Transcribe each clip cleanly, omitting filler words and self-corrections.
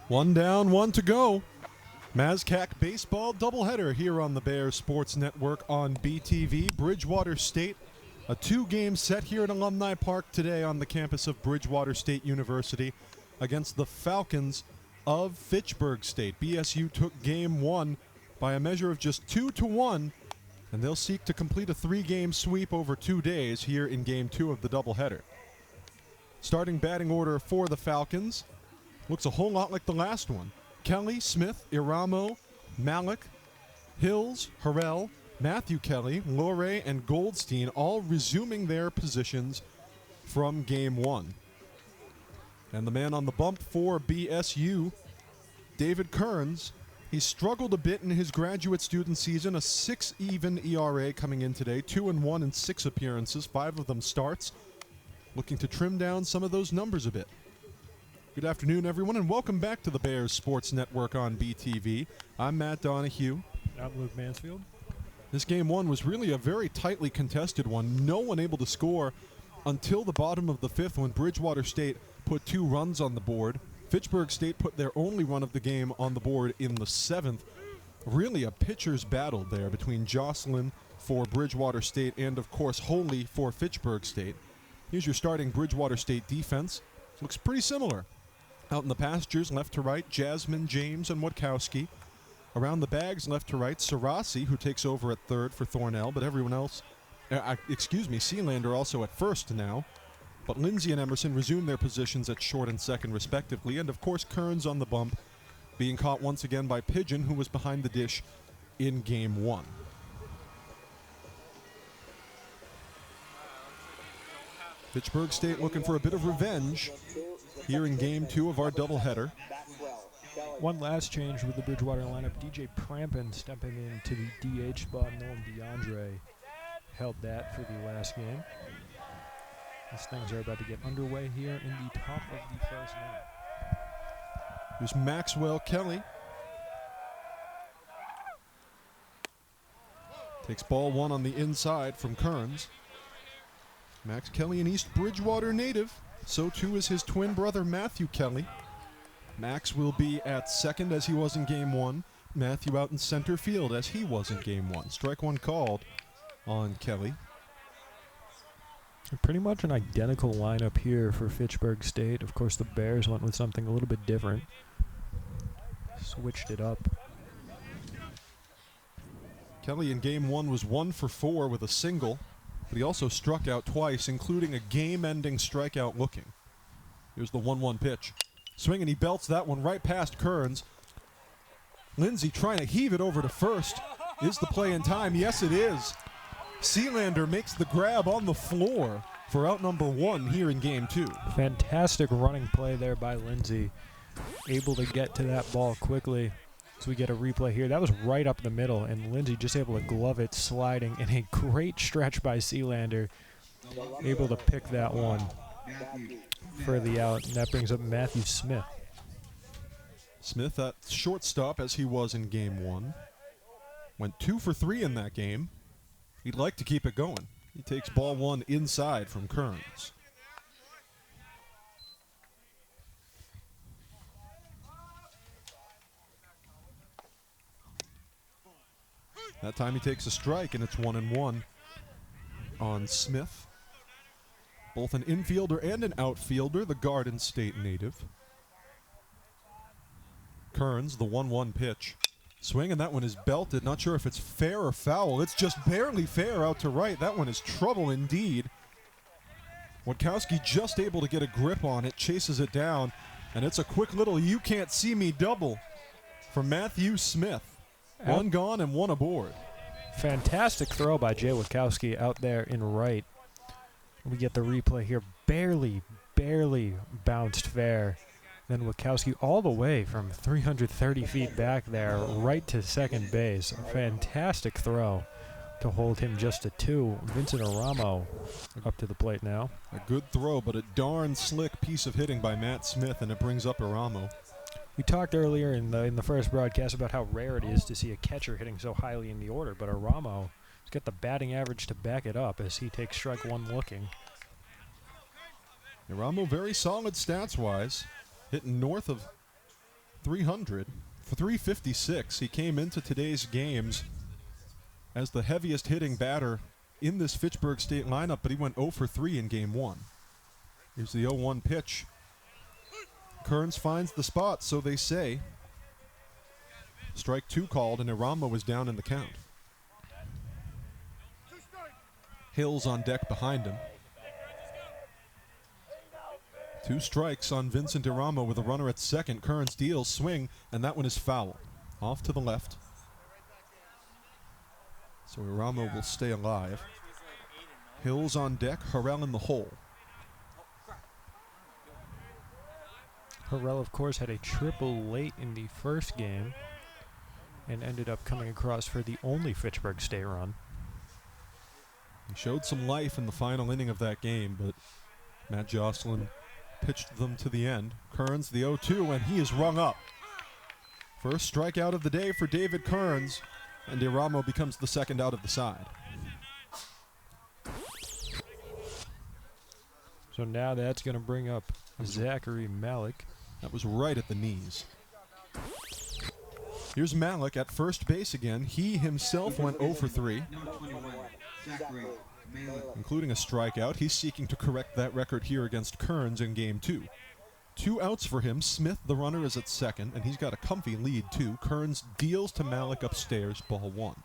One down, one to go. Mazcac baseball doubleheader here on the Bears Sports Network on BTV. Bridgewater State, a two-game set here at Alumni Park today on the campus of Bridgewater State University against the Falcons of Fitchburg State. BSU took game one by a measure of just 2-1, and they'll seek to complete a three-game sweep over 2 days here in game two of the doubleheader. Starting batting order for the Falcons looks a whole lot like the last one. Kelly, Smith, Iramo, Malik, Hills, Harrell, Matthew Kelly, Lorre, and Goldstein all resuming their positions from game one. And the man on the bump for BSU, David Kearns, he struggled a bit in his graduate student season, a 6 even ERA coming in today, 2-1 in 6 appearances, 5 of them starts, looking to trim down some of those numbers a bit. Good afternoon, everyone, and welcome back to the Bears Sports Network on BTV. I'm Matt Donahue. I'm Luke Mansfield. This game one was really a very tightly contested one. No one able to score until the bottom of the fifth when Bridgewater State put 2 runs on the board. Fitchburg State put their only run of the game on the board in the 7th. Really a pitcher's battle there between Jocelyn for Bridgewater State and, of course, Holy for Fitchburg State. Here's your starting Bridgewater State defense. Looks pretty similar. Out in the pastures, left to right, Jasmine, James, and Watkowski. Around the bags, left to right, Sarasi, who takes over at third for Thornell, but everyone else, Sealander also at first now. But Lindsay and Emerson resume their positions at short and second, respectively. And, of course, Kearns on the bump, being caught once again by Pigeon, who was behind the dish in game one. Fitchburg State looking for a bit of revenge here in game two of our doubleheader. One last change with the Bridgewater lineup. DJ Prampin stepping into the DH spot. Noam DeAndre held that for the last game. As things are about to get underway here in the top of the first inning. Here's Maxwell Kelly. Takes ball one on the inside from Kearns. Max Kelly, an East Bridgewater native. So too is his twin brother Matthew Kelly. Max will be at second as he was in game one. Matthew out in center field as he was in game one. Strike one called on Kelly. Pretty much an identical lineup here for Fitchburg State. Of course, the Bears went with something a little bit different. Switched it up. Kelly in game one was 1 for 4 with a single, but he also struck out twice, including a game-ending strikeout looking. Here's the 1-1 pitch. Swing, and he belts that one right past Kearns. Lindsay trying to heave it over to first. Is the play in time? Yes, it is. Sealander makes the grab on the floor for out number 1 here in game 2. Fantastic running play there by Lindsay. Able to get to that ball quickly. So we get a replay here. That was right up the middle, and Lindsay just able to glove it, sliding, and a great stretch by Sealander. Able to pick that one for the out, and that brings up Matthew Smith. Smith at shortstop as he was in game 1. Went 2 for 3 in that game. He'd like to keep it going. He takes ball 1 inside from Kearns. That time he takes a strike, and it's 1-1 on Smith. Both an infielder and an outfielder, the Garden State native. Kearns, the 1-1 pitch. Swing, and that one is belted. Not sure if it's fair or foul. It's just barely fair out to right. That one is trouble indeed. Watkowski just able to get a grip on it, chases it down, and it's a quick little you can't see me double from Matthew Smith. 1 gone and 1 aboard. Fantastic throw by Jay Watkowski out there in right. We get the replay here. Barely bounced fair. Then Watkowski all the way from 330 feet back there, right to second base. A fantastic throw to hold him just to 2. Vincent Aramo up to the plate now. A good throw, but a darn slick piece of hitting by Matt Smith, and it brings up Aramo. We talked earlier in the first broadcast about how rare it is to see a catcher hitting so highly in the order, but Aramo has got the batting average to back it up as he takes strike 1 looking. Aramo very solid stats-wise, hitting north of 300 for 356. He came into today's games as the heaviest hitting batter in this Fitchburg State lineup, but he went 0 for 3 in game 1. Here's the 0-1 pitch. Kearns finds the spot, so they say. Strike 2 called, and Irama was down in the count. Hill's on deck behind him. 2 strikes on Vincent Irama with a runner at second. Kearns deals, swing, and that one is foul. Off to the left. So Irama will stay alive. Hill's on deck, Harrell in the hole. Harrell, of course, had a triple late in the first game and ended up coming across for the only Fitchburg State run. He showed some life in the final inning of that game, but Matt Jocelyn pitched them to the end. Kearns the 0-2, and he is rung up. First strikeout of the day for David Kearns, and Iramo becomes the second out of the side. So now that's going to bring up Zachary Malik. That was right at the knees. Here's Malik at first base again. He himself went 0 for 3, including a strikeout. He's seeking to correct that record here against Kearns in game 2. 2 outs for him. Smith, the runner, is at second, and he's got a comfy lead, too. Kearns deals to Malik upstairs, ball 1.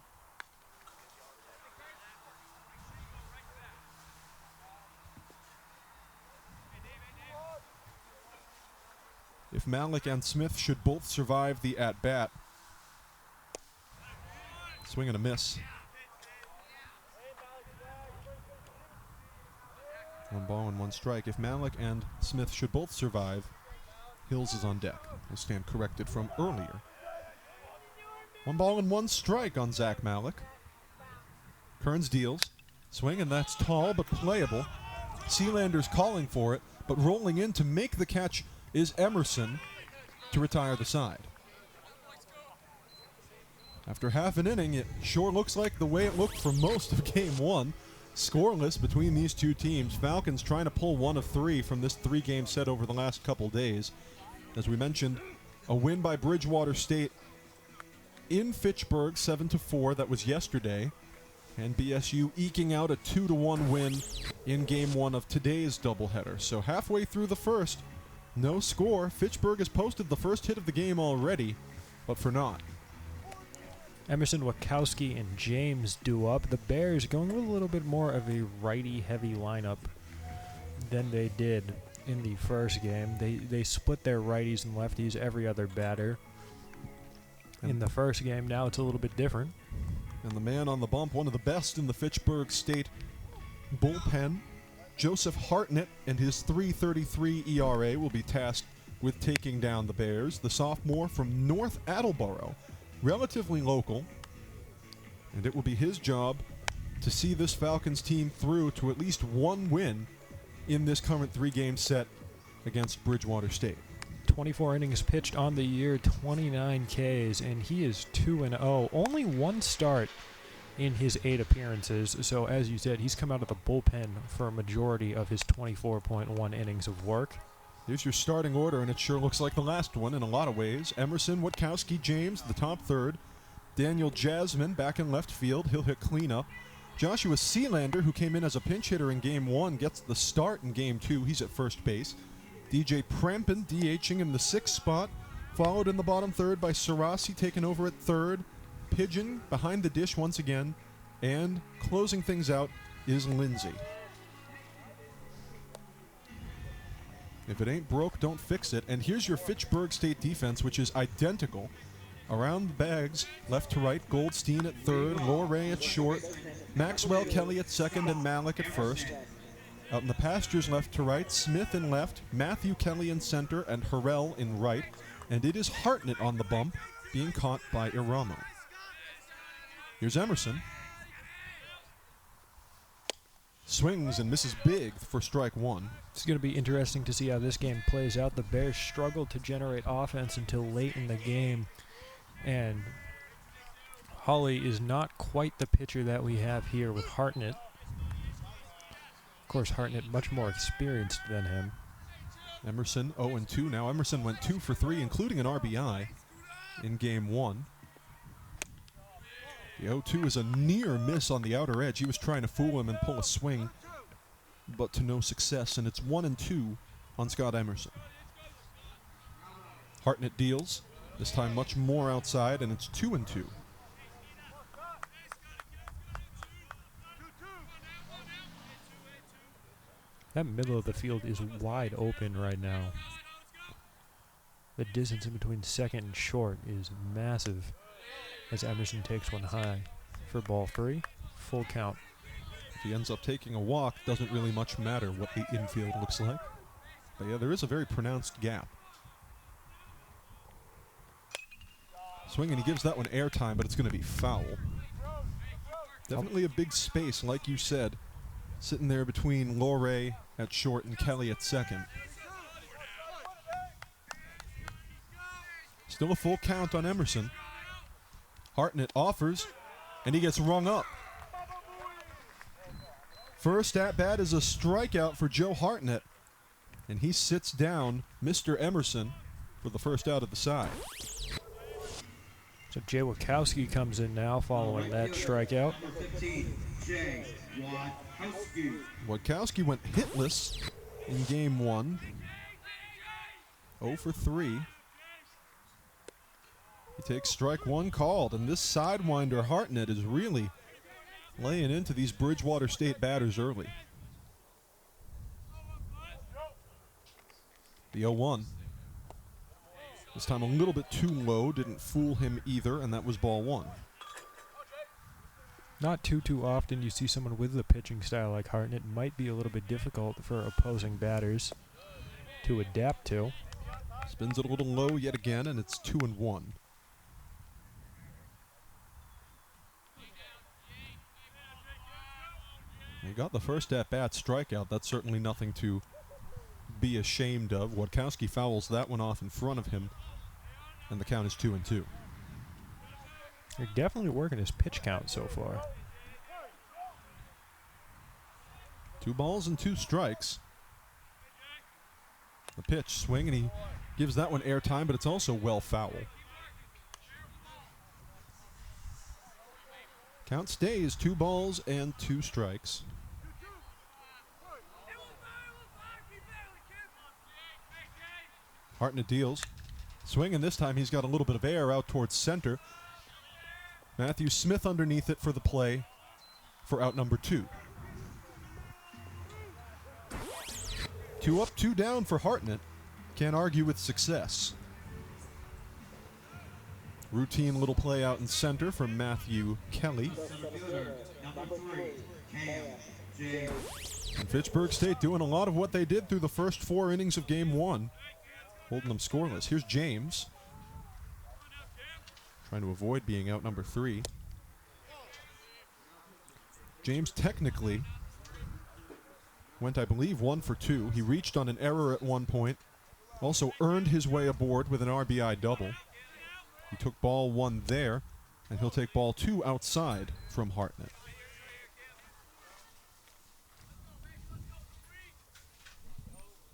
If Malik and Smith should both survive the at-bat, swing and a miss. 1 ball and 1 strike. If Malik and Smith should both survive, Hills is on deck. We'll stand corrected from earlier. 1 ball and 1 strike on Zach Malik. Kearns deals. Swing, and that's tall but playable. Sealander's calling for it, but rolling in to make the catch is Emerson to retire the side. After half an inning, it sure looks like the way it looked for most of game 1. Scoreless between these two teams. Falcons trying to pull 1 of 3 from this 3-game set over the last couple days. As we mentioned, a win by Bridgewater State in Fitchburg, 7-4. That was yesterday. And BSU eking out a 2-1 win in game 1 of today's doubleheader. So halfway through the first, no score. Fitchburg has posted the first hit of the game already, but for naught. Emerson, Wachowski, and James do up. The Bears going with a little bit more of a righty-heavy lineup than they did in the first game. They split their righties and lefties every other batter in the first game. Now it's a little bit different. And the man on the bump, one of the best in the Fitchburg State bullpen, Joseph Hartnett, and his .333 ERA will be tasked with taking down the Bears. The sophomore from North Attleboro, relatively local, and it will be his job to see this Falcons team through to at least 1 win in this current 3-game set against Bridgewater State. 24 innings pitched on the year, 29 Ks, and he is 2-0. Only 1 start in his 8 appearances. So as you said, he's come out of the bullpen for a majority of his 24.1 innings of work. Here's your starting order, and it sure looks like the last one in a lot of ways. Emerson, Wachowski, James, the top third. Daniel Jasmine back in left field. He'll hit cleanup. Joshua Sealander, who came in as a pinch hitter in game 1, gets the start in game 2. He's at first base. DJ Prampin DHing in the 6th spot, followed in the bottom third by Sarasi taking over at third. Pigeon behind the dish once again, and closing things out is Lindsay. If it ain't broke, don't fix it. And here's your Fitchburg State defense, which is identical. Around the bags, left to right, Goldstein at third, Loray at short, Maxwell Kelly at second, and Malik at first. Out in the pastures, left to right, Smith in left, Matthew Kelly in center, and Harrell in right. And it is Hartnett on the bump, being caught by Iramo. Here's Emerson. Swings and misses big for strike 1. It's going to be interesting to see how this game plays out. The Bears struggled to generate offense until late in the game, and Holly is not quite the pitcher that we have here with Hartnett. Of course, Hartnett much more experienced than him. Emerson 0-2 now. Emerson went 2 for 3, including an RBI in game 1. The 0-2 is a near miss on the outer edge. He was trying to fool him and pull a swing, but to no success, and it's 1-2 on Scott Emerson. Hartnett deals, this time much more outside, and it's 2-2. That middle of the field is wide open right now. The distance in between second and short is massive as Emerson takes one high for ball 3. Full count. If he ends up taking a walk, doesn't really much matter what the infield looks like. But yeah, there is a very pronounced gap. Swing, and he gives that one airtime, but it's going to be foul. Definitely a big space, like you said, sitting there between Lorre at short and Kelly at second. Still a full count on Emerson. Hartnett offers, and he gets rung up. First at bat is a strikeout for Joe Hartnett, and he sits down Mr. Emerson for the first out of the side. So Jay Wachowski comes in now following that strikeout. Wachowski went hitless in game 1. 0 for 3. He takes strike 1 called, and this sidewinder Hartnett is really laying into these Bridgewater State batters early. The 0-1. This time a little bit too low, didn't fool him either, and that was ball 1. Not too often you see someone with a pitching style like Hartnett. Might be a little bit difficult for opposing batters to adapt to. Spins it a little low yet again, and it's 2-1. He got the first at-bat strikeout. That's certainly nothing to be ashamed of. Wachowski fouls that one off in front of him, and the count is 2-2. They're definitely working his pitch count so far. 2 balls and 2 strikes. The pitch, swing, and he gives that one airtime, but it's also well foul. Count stays 2 balls and 2 strikes. Hartnett deals. Swing, and this time he's got a little bit of air out towards center. Matthew Smith underneath it for the play for out number 2. 2 up, 2 down for Hartnett. Can't argue with success. Routine little play out in center from Matthew Kelly. And Fitchburg State doing a lot of what they did through the first 4 innings of game 1. Holding them scoreless. Here's James. Trying to avoid being out number 3. James technically went, I believe, 1 for 2. He reached on an error at one point. Also earned his way aboard with an RBI double. He took ball 1 there, and he'll take ball 2 outside from Hartnett.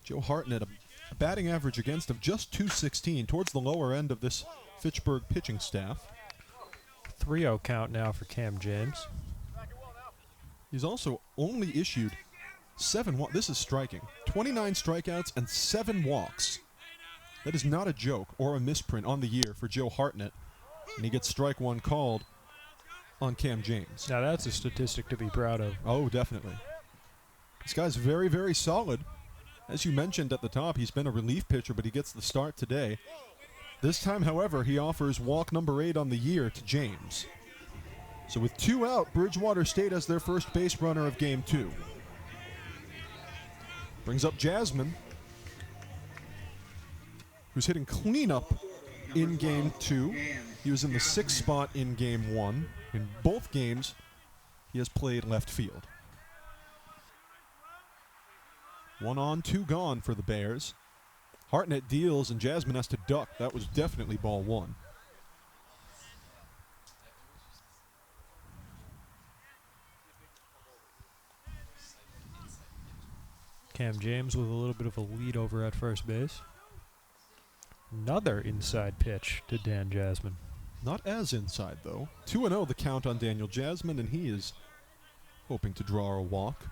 Joe Hartnett, a batting average against of just .216, towards the lower end of this Fitchburg pitching staff. 3-0 count now for Cam James. He's also only issued 7 walks. This is striking. 29 strikeouts and 7 walks. That is not a joke or a misprint on the year for Joe Hartnett. And he gets strike 1 called on Cam James. Now that's a statistic to be proud of. Oh, definitely. This guy's very, very solid. As you mentioned at the top, he's been a relief pitcher, but he gets the start today. This time, however, he offers walk number 8 on the year to James. So with 2 out, Bridgewater State has their first base runner of game 2. Brings up Jasmine, who's hitting cleanup in game 2. He was in the 6th spot in game 1. In both games, he has played left field. 1 on, 2 gone for the Bears. Hartnett deals, and Jasmine has to duck. That was definitely ball 1. Cam James with a little bit of a lead over at first base. Another inside pitch to Dan Jasmine. Not as inside, though. 2-0 the count on Daniel Jasmine, and he is hoping to draw a walk.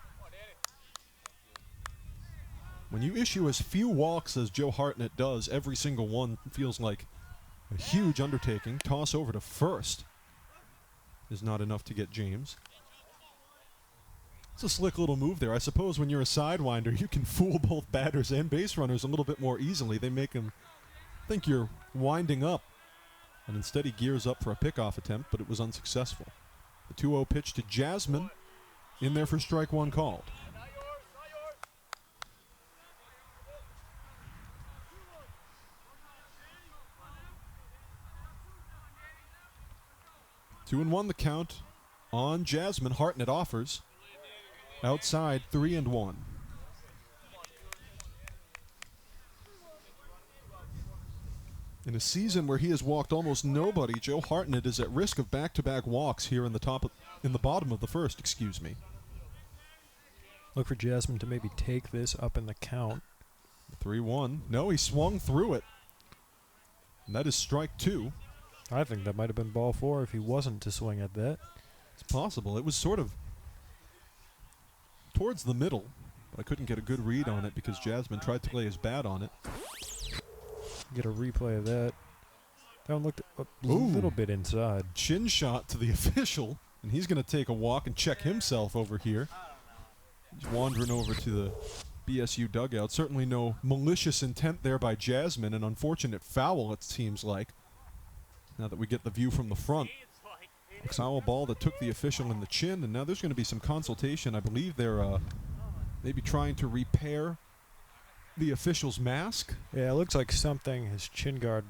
When you issue as few walks as Joe Hartnett does, every single one feels like a huge undertaking. Toss over to first is not enough to get James. It's a slick little move there. I suppose when you're a sidewinder, you can fool both batters and base runners a little bit more easily. They make him think you're winding up, and instead he gears up for a pickoff attempt, but it was unsuccessful. The 2-0 pitch to Jasmine, in there for strike one called. Two and one the count on Jasmine. Hartnett offers. Outside, 3-1. In a season where he has walked almost nobody, Joe Hartnett is at risk of back-to-back walks here in the bottom of the first, excuse me. Look for Jasmine to maybe take this up in the count. 3-1. No, he swung through it. And that is strike two. I think that might have been ball four if he wasn't to swing at that. It's possible. It was sort of towards the middle. But I couldn't get a good read on it because Jasmine tried to lay his bat on it. Get a replay of that. That one looked a little bit inside. Chin shot to the official, and he's going to take a walk and check himself over here. He's wandering over to the BSU dugout. Certainly no malicious intent there by Jasmine. An unfortunate foul, it seems like. Now that we get the view from the front. A foul ball that took the official in the chin, and now there's going to be some consultation. I believe they're maybe trying to repair the official's mask. Yeah, it looks like something, his chin guard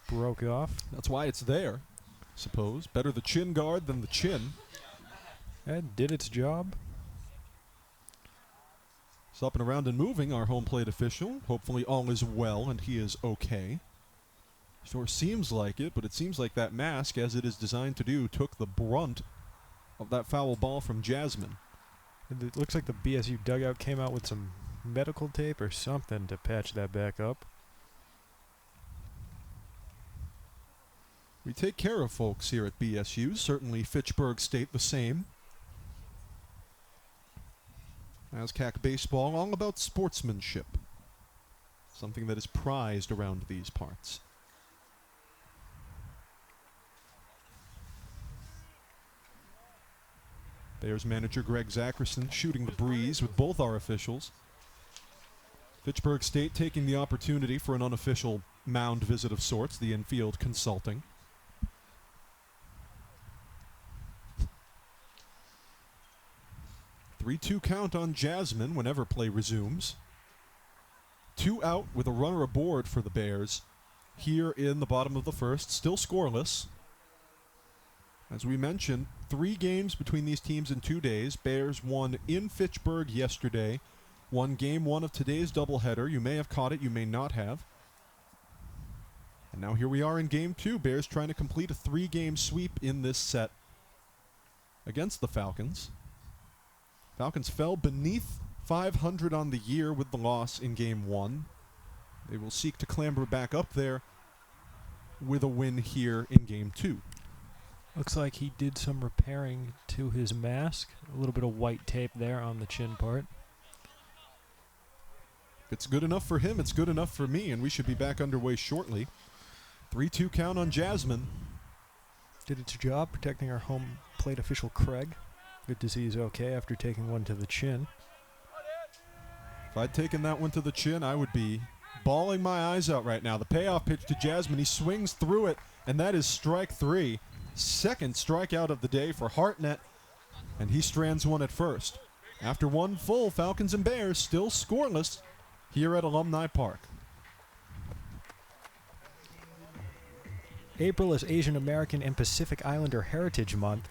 broke off. That's why it's there, I suppose. Better the chin guard than the chin. It did its job. It's up and around and moving, our home plate official. Hopefully all is well and he is okay. Sure seems like it, but it seems like that mask, as it is designed to do, took the brunt of that foul ball from Jasmine. It looks like the BSU dugout came out with some medical tape or something to patch that back up. We take care of folks here at BSU. Certainly Fitchburg State the same. ASCAC baseball, all about sportsmanship. Something that is prized around these parts. Bears manager Greg Zackerson shooting the breeze with both our officials. Fitchburg State taking the opportunity for an unofficial mound visit of sorts, the infield consulting. Three-two count on Jasmine whenever play resumes. 2 out with a runner aboard for the Bears here in the bottom of the first, still scoreless. As we mentioned, 3 games between these teams in 2 days. Bears won in Fitchburg yesterday, won game 1 of today's doubleheader. You may have caught it, you may not have. And now here we are in game 2. Bears trying to complete a 3-game sweep in this set against the Falcons. Falcons fell beneath 500 on the year with the loss in game 1. They will seek to clamber back up there with a win here in game 2. Looks like he did some repairing to his mask. A little bit of white tape there on the chin part. If it's good enough for him, it's good enough for me, and we should be back underway shortly. 3-2 count on Jasmine. Did its job protecting our home plate official Craig. Good to see he's okay after taking one to the chin. If I'd taken that one to the chin, I would be bawling my eyes out right now. The payoff pitch to Jasmine. He swings through it, and that is strike 3. Second strikeout of the day for Hartnett, and he strands one at first. After one full, Falcons and Bears still scoreless here at Alumni Park. April is Asian American and Pacific Islander Heritage Month.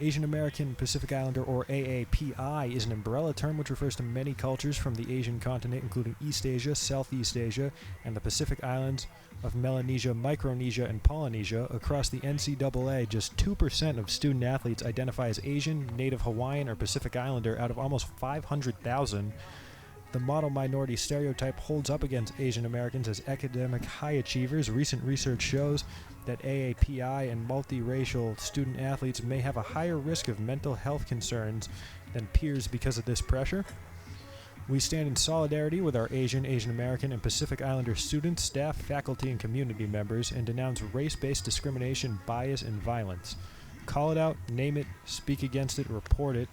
Asian American Pacific Islander, or AAPI, is an umbrella term which refers to many cultures from the Asian continent, including East Asia, Southeast Asia, and the Pacific Islands of Melanesia, Micronesia, and Polynesia. Across the NCAA, just 2% of student-athletes identify as Asian, Native Hawaiian, or Pacific Islander out of almost 500,000. The model minority stereotype holds up against Asian Americans as academic high achievers. Recent research shows that AAPI and multiracial student athletes may have a higher risk of mental health concerns than peers because of this pressure. We stand in solidarity with our Asian, Asian American, and Pacific Islander students, staff, faculty, and community members and denounce race-based discrimination, bias, and violence. Call it out, name it, speak against it, report it.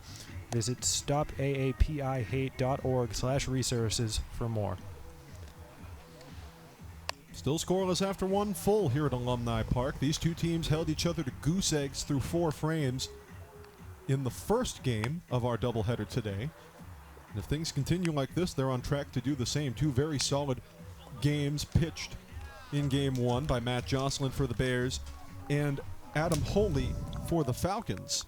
Visit stopaapihate.org/resources for more. Still scoreless after one full here at Alumni Park. These two teams held each other to goose eggs through 4 frames in the first game of our doubleheader today. And if things continue like this, they're on track to do the same. 2 very solid games pitched in Game 1 by Matt Jocelyn for the Bears and Adam Holy for the Falcons.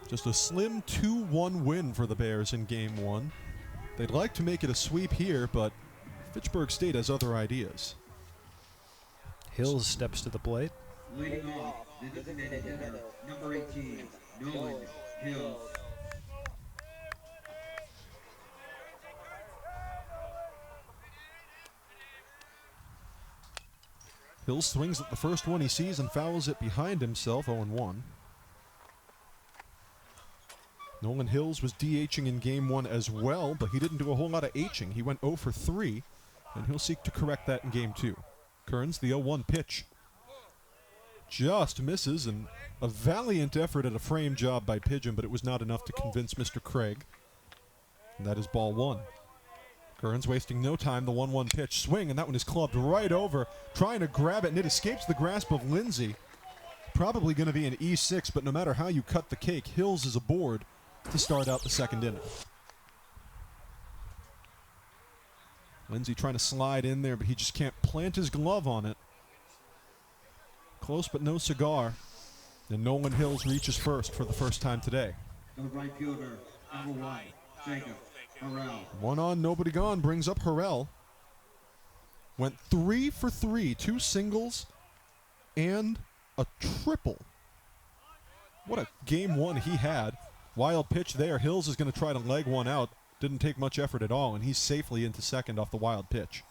Just a slim 2-1 win for the Bears in Game 1. They'd like to make it a sweep here, but Fitchburg State has other ideas. Hills steps to the plate. Leading off, the designated hitter, number 18, Nolan Hills. Hills swings at the first one he sees and fouls it behind himself, 0-1. Nolan Hills was DHing in Game 1 as well, but he didn't do a whole lot of Hing. He went 0 for 3, and he'll seek to correct that in Game 2. Kearns, the 0-1 pitch. Just misses, and a valiant effort at a frame job by Pigeon, but it was not enough to convince Mr. Craig. And that is ball 1. Kearns wasting no time, the 1-1 pitch. Swing, and that one is clubbed right over, trying to grab it, and it escapes the grasp of Lindsay. Probably going to be an E6, but no matter how you cut the cake, Hills is aboard to start out the second inning. Lindsay trying to slide in there, but he just can't plant his glove on it. Close but no cigar. And Nolan Hills reaches first for the first time today. The right fielder, number 1, Jacob Harrell. 1 on, nobody gone, brings up Harrell. Went 3 for 3, 2 singles and a triple. What a Game 1 he had. Wild pitch there. Hills is going to try to leg one out. Didn't take much effort at all, and he's safely into second off the wild pitch.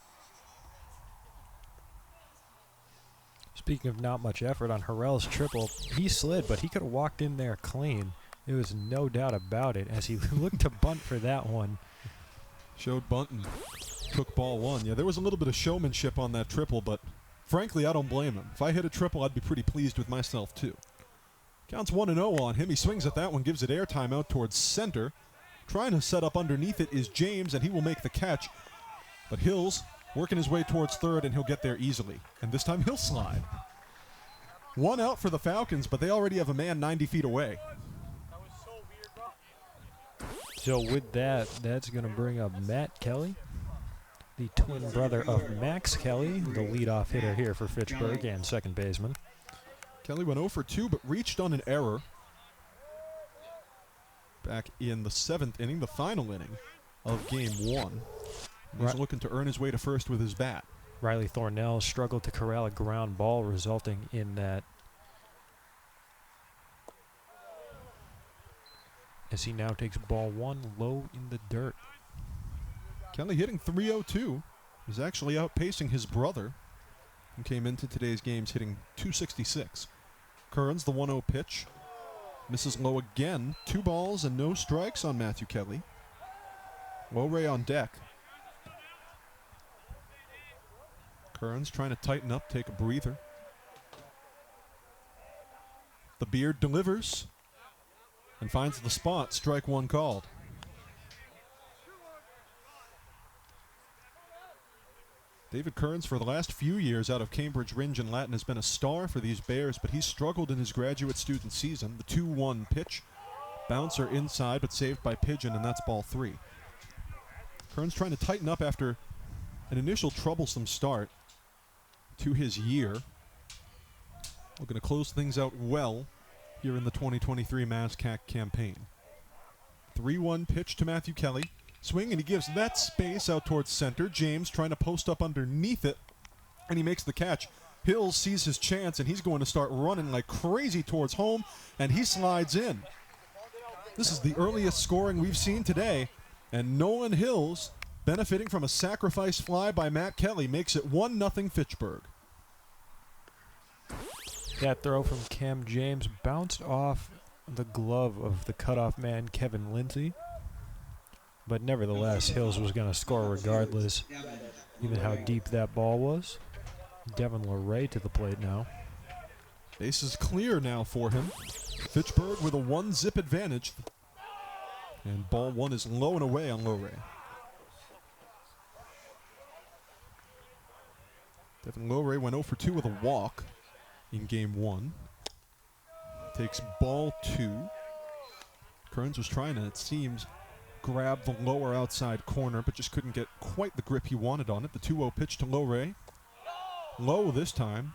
Speaking of not much effort on Harrell's triple, he slid, but he could have walked in there clean. There was no doubt about it as he looked to bunt for that one. Showed bunting. Took ball 1. Yeah, there was a little bit of showmanship on that triple, but frankly, I don't blame him. If I hit a triple, I'd be pretty pleased with myself, too. Counts 1-0 on him. He swings at that one, gives it airtime out towards center. Trying to set up underneath it is James, and he will make the catch. But Hills working his way towards third, and he'll get there easily. And this time he'll slide. 1 out for the Falcons, but they already have a man 90 feet away. So with that, that's going to bring up Matt Kelly, the twin brother of Max Kelly, the leadoff hitter here for Fitchburg and second baseman. Kelly went 0 for 2, but reached on an error back in the 7th inning, the final inning of Game 1. He's looking to earn his way to first with his bat. Riley Thornell struggled to corral a ground ball, resulting in that as he now takes ball 1 low in the dirt. Kelly hitting .302. He's actually outpacing his brother, who came into today's games hitting .266. Kearns, the 1-0 pitch. Misses low again. 2 balls and no strikes on Matthew Kelly. Lowray on deck. Kearns trying to tighten up, take a breather. The Beard delivers and finds the spot. Strike 1 called. David Kearns, for the last few years out of Cambridge, Ringe, and Latin, has been a star for these Bears, but he's struggled in his graduate student season. The 2-1 pitch. Bouncer inside, but saved by Pigeon, and that's ball 3. Kearns trying to tighten up after an initial troublesome start to his year. Looking to close things out well here in the 2023 MASCAC campaign. 3-1 pitch to Matthew Kelly. Swing, and he gives that space out towards center. James trying to post up underneath it, and he makes the catch. Hills sees his chance, and he's going to start running like crazy towards home, and he slides in. This is the earliest scoring we've seen today And Nolan Hills, benefiting from a sacrifice fly by Matt Kelly, makes it 1-0 Fitchburg. That throw from Cam James bounced off the glove of the cutoff man, Kevin Lindsay. But nevertheless, Hills was going to score regardless, even how deep that ball was. Devin LeRae to the plate now. Base is clear now for him. Fitchburg with a 1-zip advantage. And ball one is low and away on LeRae. Devin LeRae went 0 for 2 with a walk in game one. Takes ball two. Kearns was trying to, it seems, grab the lower outside corner, but just couldn't get quite the grip he wanted on it. The 2-0 pitch to LeRae. Low this time.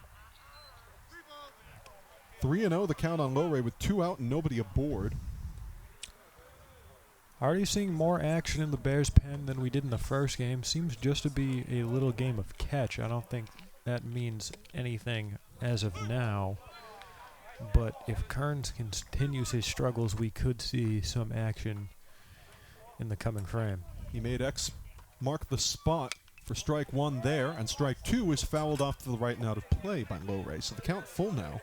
3-0 the count on LeRae with 2 out and nobody aboard. Already seeing more action in the Bears' pen than we did in the first game. Seems just to be a little game of catch. I don't think that means anything as of now. But if Kearns continues his struggles, we could see some action in the coming frame. He made X mark the spot for strike one there, and strike two is fouled off to the right and out of play by LeRae. So the count full now.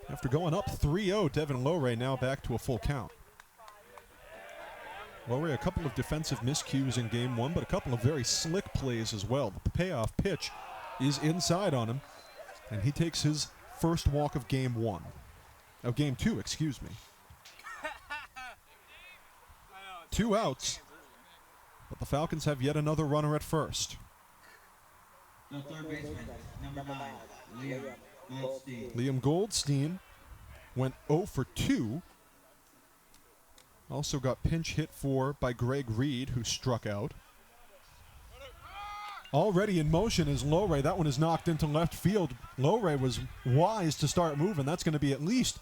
After going up 3-0, Devin LeRae now back to a full count. LeRae, a couple of defensive miscues in game one, but a couple of very slick plays as well. The payoff pitch is inside on him, and he takes his first walk of game one. Of game two, excuse me. 2 outs, but the Falcons have yet another runner at first. The third baseman, number 9, Liam Goldstein. Liam Goldstein went 0 for 2. Also got pinch hit for by Greg Reed, who struck out. Already in motion is LeRae. That one is knocked into left field. LeRae was wise to start moving. That's going to be at least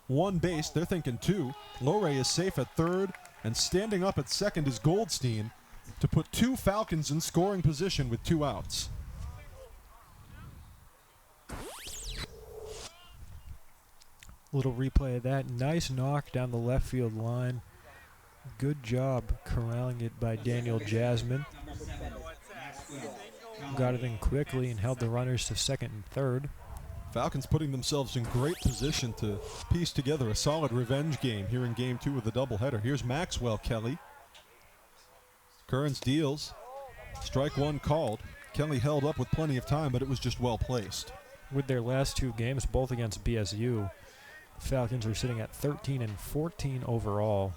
one base. They're thinking 2. LeRae is safe at third, and standing up at second is Goldstein to put 2 Falcons in scoring position with 2 outs. Little replay of that. Nice knock down the left field line. Good job corralling it by Daniel Jasmine. Got it in quickly and held the runners to second and third. Falcons putting themselves in great position to piece together a solid revenge game here in game 2 of the doubleheader. Here's Maxwell Kelly. Kearns deals. Strike one called. Kelly held up with plenty of time, but it was just well placed. With their last 2 games, both against BSU, the Falcons are sitting at 13 and 14 overall.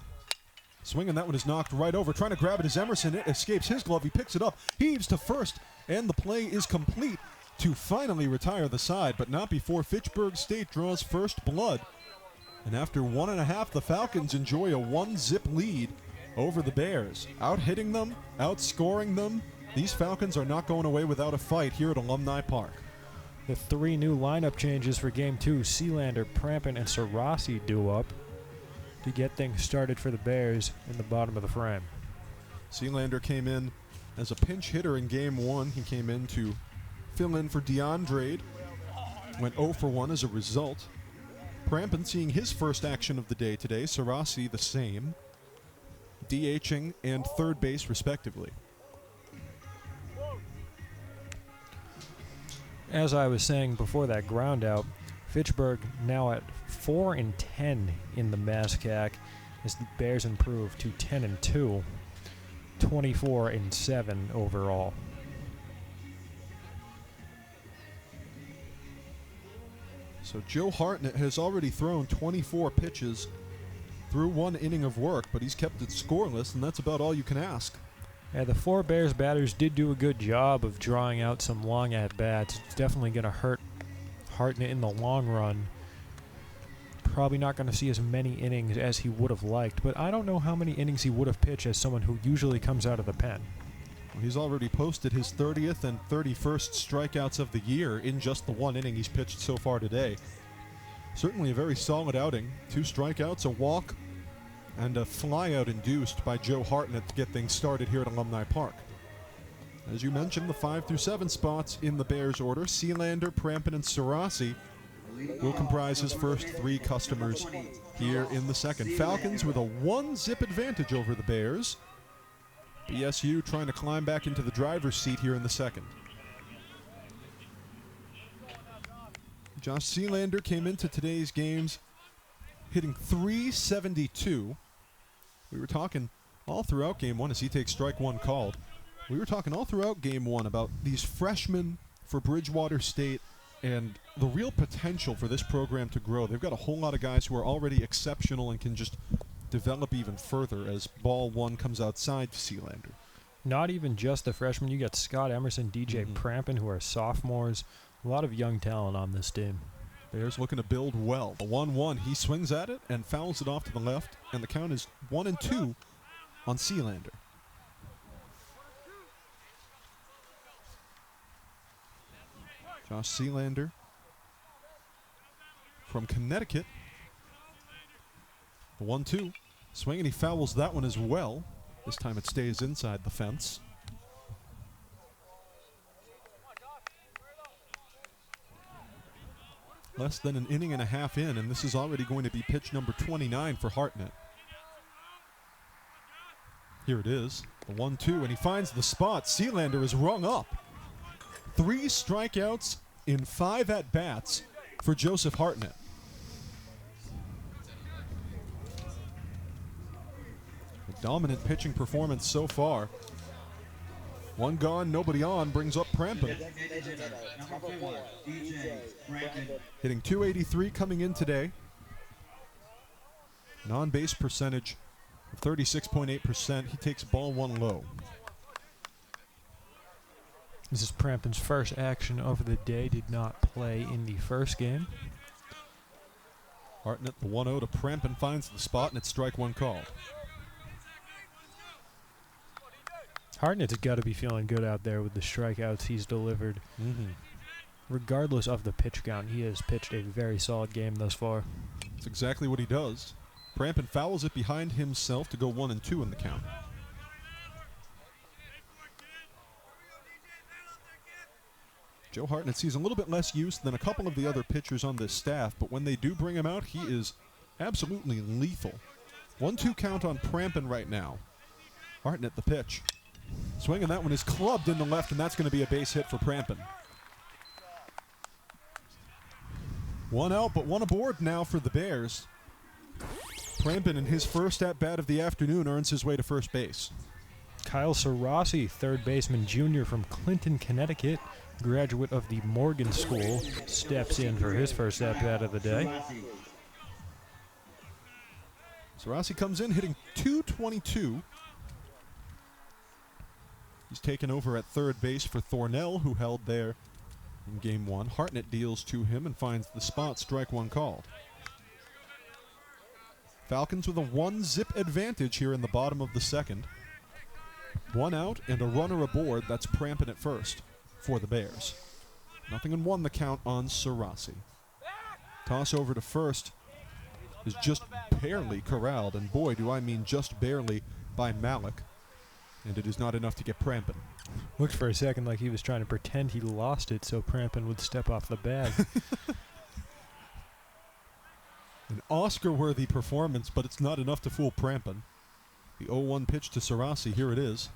Swinging, that one is knocked right over. Trying to grab it is Emerson. It escapes his glove. He picks it up, heaves to first, and the play is complete to finally retire the side, but not before Fitchburg State draws first blood. And after 1.5, the Falcons enjoy a 1-zip lead over the Bears. Out-hitting them, outscoring them. These Falcons are not going away without a fight here at Alumni Park. The 3 new lineup changes for Game 2. Sealander, Prampin, and Sarasi do up to get things started for the Bears in the bottom of the frame. Sealander came in as a pinch hitter in Game 1. He came in to fill in for DeAndre. Went 0 for 1 as a result. Prampin seeing his first action of the day today. Sarasi the same. DHing and third base respectively. As I was saying before that ground out, Fitchburg now at 4 and 10 in the MASCAC as the Bears improve to 10 and 2, 24 and 7 overall. So Joe Hartnett has already thrown 24 pitches through 1 inning of work, but he's kept it scoreless, and that's about all you can ask. Yeah, the 4 Bears batters did do a good job of drawing out some long at-bats. It's definitely going to hurt Hartnett in the long run. Probably not going to see as many innings as he would have liked, but I don't know how many innings he would have pitched as someone who usually comes out of the pen. Well, he's already posted his 30th and 31st strikeouts of the year in just the 1 inning he's pitched so far today. Certainly a very solid outing. 2 strikeouts, a walk, and a flyout induced by Joe Hartnett to get things started here at Alumni Park. As you mentioned, the 5 through 7 spots in the Bears order, Sealander, Prampin, and Sarasi will comprise his first 3 customers here in the second. Falcons with a 1-zip advantage over the Bears. BSU trying to climb back into the driver's seat here in the second. Josh Sealander came into today's games hitting .372. We were talking all throughout game one as he takes strike one called. We were talking all throughout game one about these freshmen for Bridgewater State and the real potential for this program to grow. They've got a whole lot of guys who are already exceptional and can just develop even further as ball one comes outside to Sealander. Not even just the freshmen. You got Scott Emerson, DJ Prampin, who are sophomores. A lot of young talent on this team. Bears looking to build well. The 1-1, he swings at it and fouls it off to the left, and the count is 1-2 on Sealander. Josh Sealander from Connecticut. The 1-2. Swing, and he fouls that one as well. This time it stays inside the fence. Less than an inning and a half in, and this is already going to be pitch number 29 for Hartnett. Here it is, the 1-2, and he finds the spot. Sealander is rung up. 3 strikeouts in 5 at-bats for Joseph Hartnett. A dominant pitching performance so far. 1 gone, nobody on, brings up Prampin. Hitting .283 coming in today. An on-base percentage of 36.8%. He takes ball 1 low. This is Prampin's first action of the day. Did not play in the first game. Hartnett, the 1-0 to Prampin, finds the spot, and it's strike one call. Hartnett's got to be feeling good out there with the strikeouts he's delivered. Regardless of the pitch count, he has pitched a very solid game thus far. That's exactly what he does. Prampin fouls it behind himself to go 1-2 in the count. Joe Hartnett sees a little bit less use than a couple of the other pitchers on this staff, but when they do bring him out, he is absolutely lethal. 1-2 count on Prampin right now. Hartnett the pitch. Swing, and that one is clubbed in the left, and that's going to be a base hit for Prampin. 1 out, but 1 aboard now for the Bears. Prampin, in his first at-bat of the afternoon, earns his way to first base. Kyle Sarasi, third baseman junior from Clinton, Connecticut, graduate of the Morgan School, steps in for his first at-bat of the day. Sarasi comes in hitting .222. He's taken over at third base for Thornell, who held there in game 1. Hartnett deals to him and finds the spot, strike one called. Falcons with a 1-zip advantage here in the bottom of the second. 1 out and a runner aboard. That's Prampin at first for the Bears. 0-1 the count on Sarasi. Toss over to first is just barely corralled, and boy, do I mean just barely, by Malik. And it is not enough to get Prampin. Looked for a second like he was trying to pretend he lost it so Prampin would step off the bag. An Oscar-worthy performance, but it's not enough to fool Prampin. The 0-1 pitch to Sarasi, here it is.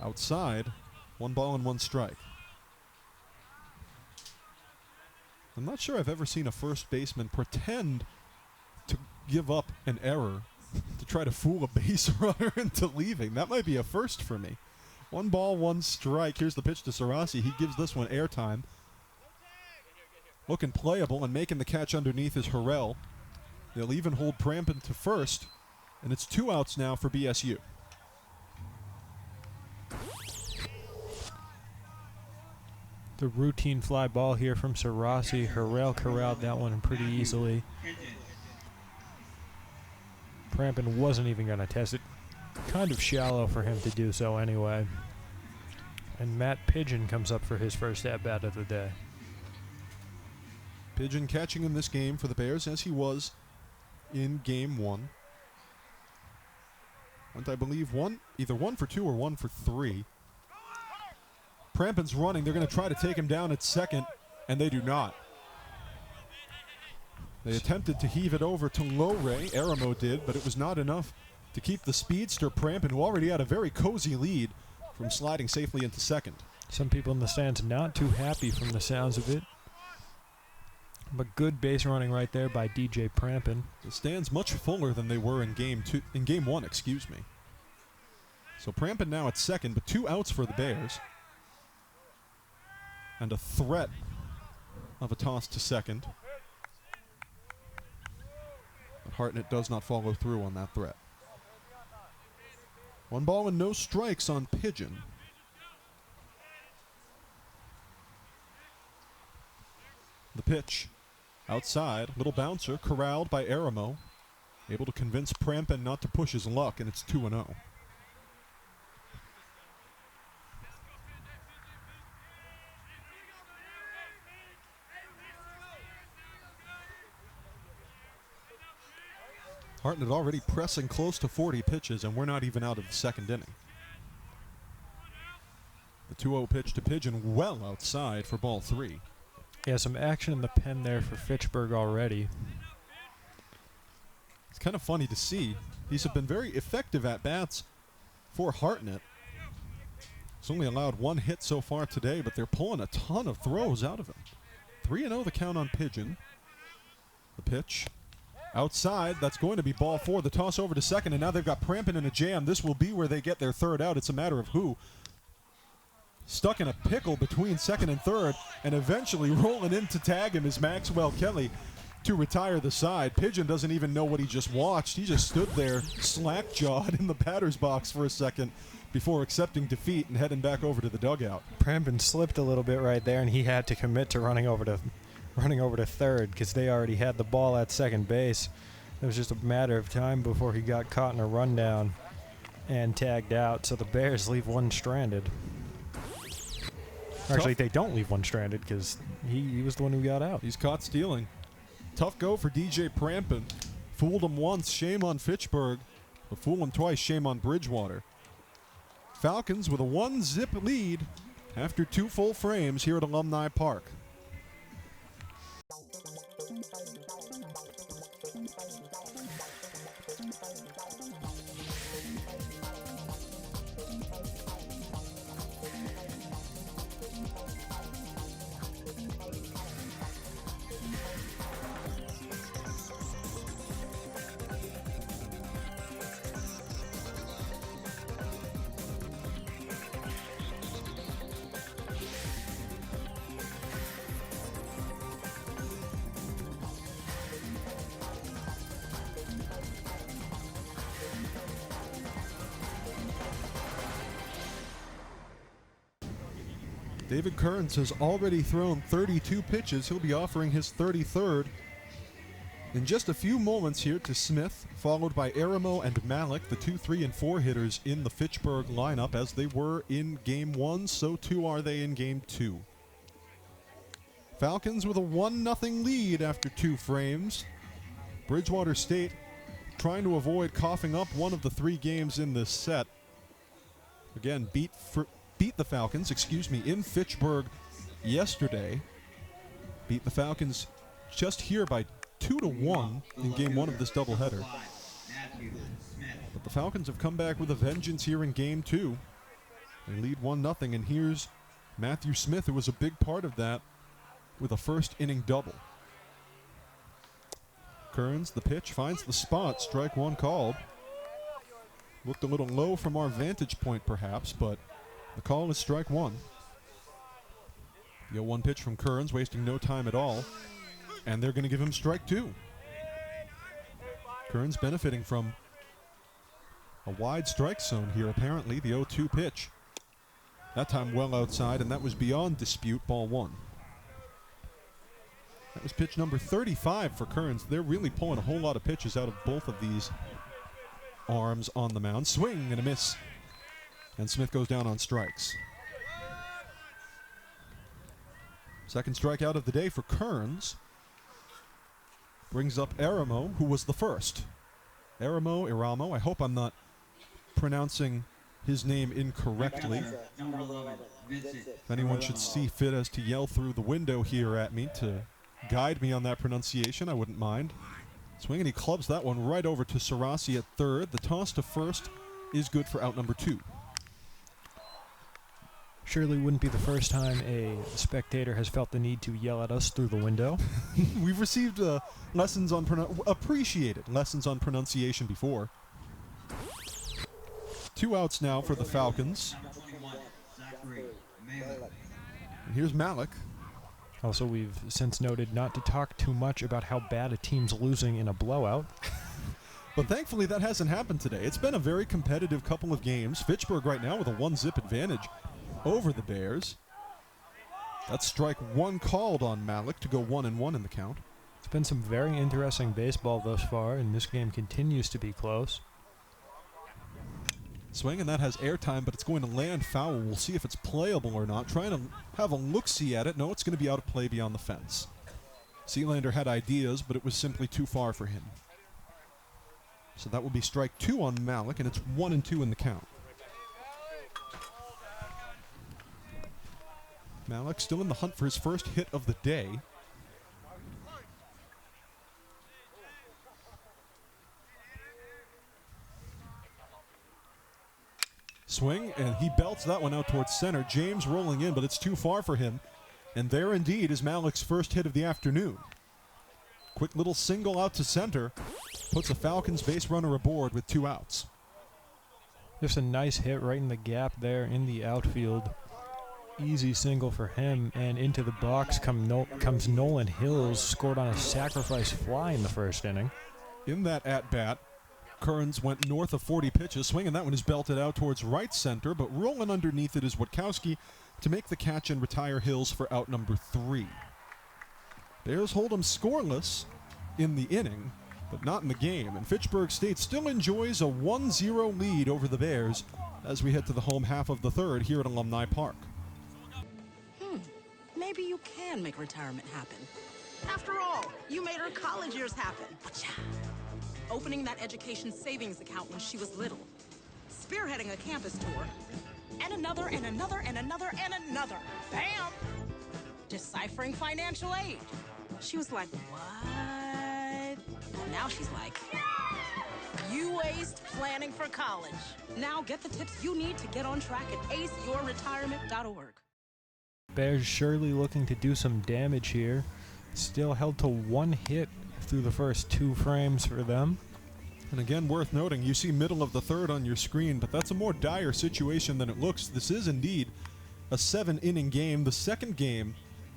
Outside, 1 ball and 1 strike. I'm not sure I've ever seen a first baseman pretend to give up an error to try to fool a base runner into leaving. That might be a first for me. 1 ball, 1 strike. Here's the pitch to Sarasi. He gives this one airtime. Looking playable, and making the catch underneath is Harrell. They'll even hold Prampin to first, and it's 2 outs now for BSU. The routine fly ball here from Sarasi. Harrell corralled that one pretty easily. Prampin wasn't even going to test it. Kind of shallow for him to do so anyway. And Matt Pigeon comes up for his first at-bat of the day. Pigeon catching in this game for the Bears as he was in game 1. Went, I believe, either 1 for 2 or 1 for 3. Prampin's running. They're going to try to take him down at second, and they do not. They attempted to heave it over to Lowray. Aramo did, but it was not enough to keep the speedster Prampin, who already had a very cozy lead, from sliding safely into second. Some people in the stands not too happy from the sounds of it. But good base running right there by DJ Prampin. The stands much fuller than they were in game one, excuse me. So Prampin now at second, but 2 outs for the Bears. And a threat of a toss to second. But Hartnett does not follow through on that threat. 1 ball and no strikes on Pigeon. The pitch. Outside, little bouncer, corralled by Aramo. Able to convince Prampin not to push his luck, and it's 2-0. Hartnett already pressing close to 40 pitches, and we're not even out of the second inning. The 2-0 pitch to Pigeon well outside for ball 3. Yeah, some action in the pen there for Fitchburg already. It's kind of funny to see. These have been very effective at-bats for Hartnett. He's only allowed 1 hit so far today, but they're pulling a ton of throws out of him. 3-0 the count on Pigeon. The pitch. Outside, that's going to be ball 4. The toss over to second, and now they've got Prampin in a jam. This will be where they get their third out. It's a matter of who. Stuck in a pickle between second and third, and eventually rolling in to tag him is Maxwell Kelly to retire the side. Pigeon doesn't even know what he just watched. He just stood there slack-jawed in the batter's box for a second before accepting defeat and heading back over to the dugout. Prampin slipped a little bit right there, and he had to commit to running over to third because they already had the ball at second base. It was just a matter of time before he got caught in a rundown and tagged out, so the Bears leave one stranded. Actually, they don't leave one stranded because he was the one who got out. He's caught stealing. Tough go for DJ Prampin. Fooled him once, shame on Fitchburg. But fool him twice, shame on Bridgewater. Falcons with a 1-zip lead after 2 full frames here at Alumni Park. David Kearns has already thrown 32 pitches. He'll be offering his 33rd in just a few moments here to Smith, followed by Aramo and Malik, the 2, 3, and 4 hitters in the Fitchburg lineup. As they were in Game 1, so too are they in Game 2. Falcons with a 1-0 lead after 2 frames. Bridgewater State trying to avoid coughing up one of the 3 games in this set. Again, beat the Falcons, in Fitchburg yesterday. Beat the Falcons just here by 2-1 in Game 1 of this doubleheader. But the Falcons have come back with a vengeance here in Game 2. They lead 1-0, and here's Matthew Smith, who was a big part of that, with a first-inning double. Kearns, the pitch, finds the spot. Strike 1 called. Looked a little low from our vantage point, perhaps, but the call is strike 1. The 0-1 pitch from Kearns, wasting no time at all. And they're going to give him strike 2. Kearns benefiting from a wide strike zone here, apparently. The 0-2 pitch. That time well outside, and that was beyond dispute, ball 1. That was pitch number 35 for Kearns. They're really pulling a whole lot of pitches out of both of these arms on the mound. Swing and a miss. And Smith goes down on strikes. Second strikeout of the day for Kearns. Brings up Aramo, who was the first. Aramo, I hope I'm not pronouncing his name incorrectly. If anyone should see fit as to yell through the window here at me to guide me on that pronunciation, I wouldn't mind. Swing, and he clubs that one right over to Sarasi at third. The toss to first is good for out number 2. Surely wouldn't be the first time a spectator has felt the need to yell at us through the window. We've received lessons on appreciated lessons on pronunciation before. 2 outs now for the Falcons. And here's Malik. Also, we've since noted not to talk too much about how bad a team's losing in a blowout. But thankfully that hasn't happened today. It's been a very competitive couple of games. Fitchburg right now with a 1-zip advantage over the Bears. That's strike 1 called on Malik to go 1-1 in the count. It's been some very interesting baseball thus far, and this game continues to be close. Swing, and that has airtime, but it's going to land foul. We'll see if it's playable or not. Trying to have a look-see at it. No, it's going to be out of play beyond the fence. Sealander had ideas, but it was simply too far for him. So that will be strike 2 on Malik, and it's 1-2 in the count. Malik still in the hunt for his first hit of the day. Swing, and he belts that one out towards center. James rolling in, but it's too far for him. And there indeed is Malik's first hit of the afternoon. Quick little single out to center. Puts a Falcons base runner aboard with 2 outs. Just a nice hit right in the gap there in the outfield. Easy single for him, and into the box comes Nolan Hills, scored on a sacrifice fly in the first inning. In that at-bat, Kearns went north of 40 pitches. Swinging, that one is belted out towards right center, but rolling underneath it is Witkowski to make the catch and retire Hills for out number 3. Bears hold him scoreless in the inning, but not in the game. And Fitchburg State still enjoys a 1-0 lead over the Bears as we head to the home half of the third here at Alumni Park. Maybe you can make retirement happen. After all, you made her college years happen. Opening that education savings account when she was little. Spearheading a campus tour. And another, and another, and another, and another. Bam! Deciphering financial aid. She was like, what? And now she's like, you aced planning for college. Now get the tips you need to get on track at aceyourretirement.org. Bears surely looking to do some damage here. Still held to 1 hit through the first 2 frames for them. And again, worth noting, you see middle of the third on your screen, but that's a more dire situation than it looks. This is indeed a 7-inning game, the second game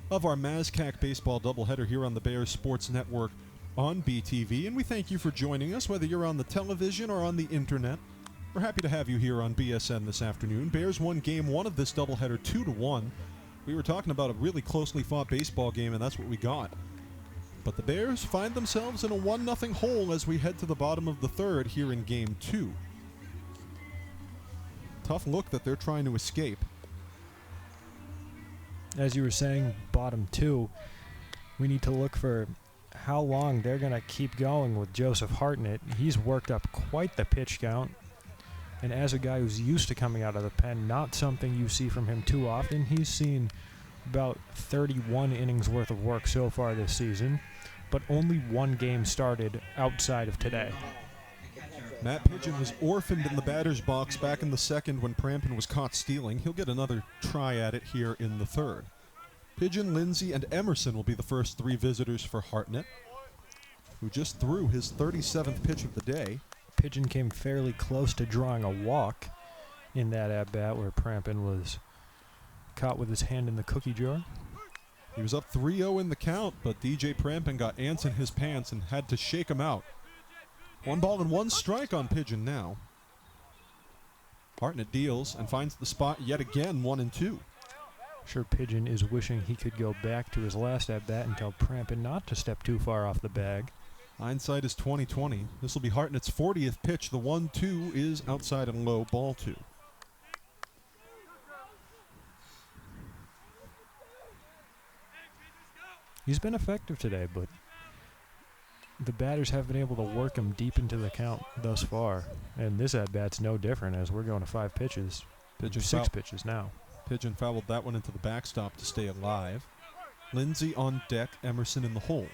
of our MASCAC baseball doubleheader here on the Bears Sports Network on BTV. And we thank you for joining us, whether you're on the television or on the internet. We're happy to have you here on BSN this afternoon. Bears won game 1 of this doubleheader 2-1. We were talking about a really closely fought baseball game, and that's what we got. But the Bears find themselves in a 1-0 hole as we head to the bottom of the third here in game 2. Tough look that they're trying to escape. As you were saying, bottom 2, we need to look for how long they're going to keep going with Joseph Hartnett. He's worked up quite the pitch count. And as a guy who's used to coming out of the pen, not something you see from him too often. He's seen about 31 innings worth of work so far this season, but only 1 game started outside of today. Matt Pigeon was orphaned in the batter's box back in the second when Prampin was caught stealing. He'll get another try at it here in the third. Pigeon, Lindsay, and Emerson will be the first 3 visitors for Hartnett, who just threw his 37th pitch of the day. Pigeon came fairly close to drawing a walk in that at-bat where Prampin was caught with his hand in the cookie jar. He was up 3-0 in the count, but DJ Prampin got ants in his pants and had to shake him out. 1 ball and 1 strike on Pigeon now. Hartnett deals and finds the spot yet again, 1-2. Sure, Pigeon is wishing he could go back to his last at-bat and tell Prampin not to step too far off the bag. Hindsight is 20/20. This will be Hartnett's 40th pitch. The 1-2 is outside and low, ball 2. He's been effective today, but the batters have been able to work him deep into the count thus far. And this at-bat's no different as we're going to 5 pitches. Pigeon 6 pitches now. Pigeon fouled that one into the backstop to stay alive. Lindsay on deck, Emerson in the hole.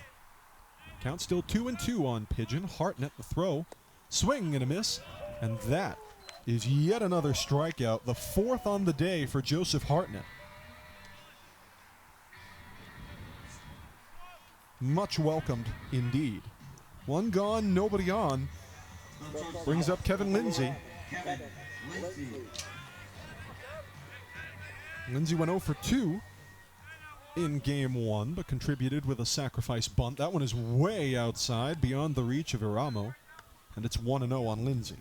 Count still 2-2 on Pigeon. Hartnett the throw. Swing and a miss. And that is yet another strikeout, the 4th on the day for Joseph Hartnett. Much welcomed indeed. One gone, nobody on. Brings up Kevin Lindsay. Lindsay went 0 for 2 in game 1, but contributed with a sacrifice bunt. That one is way outside, beyond the reach of Iramo, and it's 1-0 on Lindsay.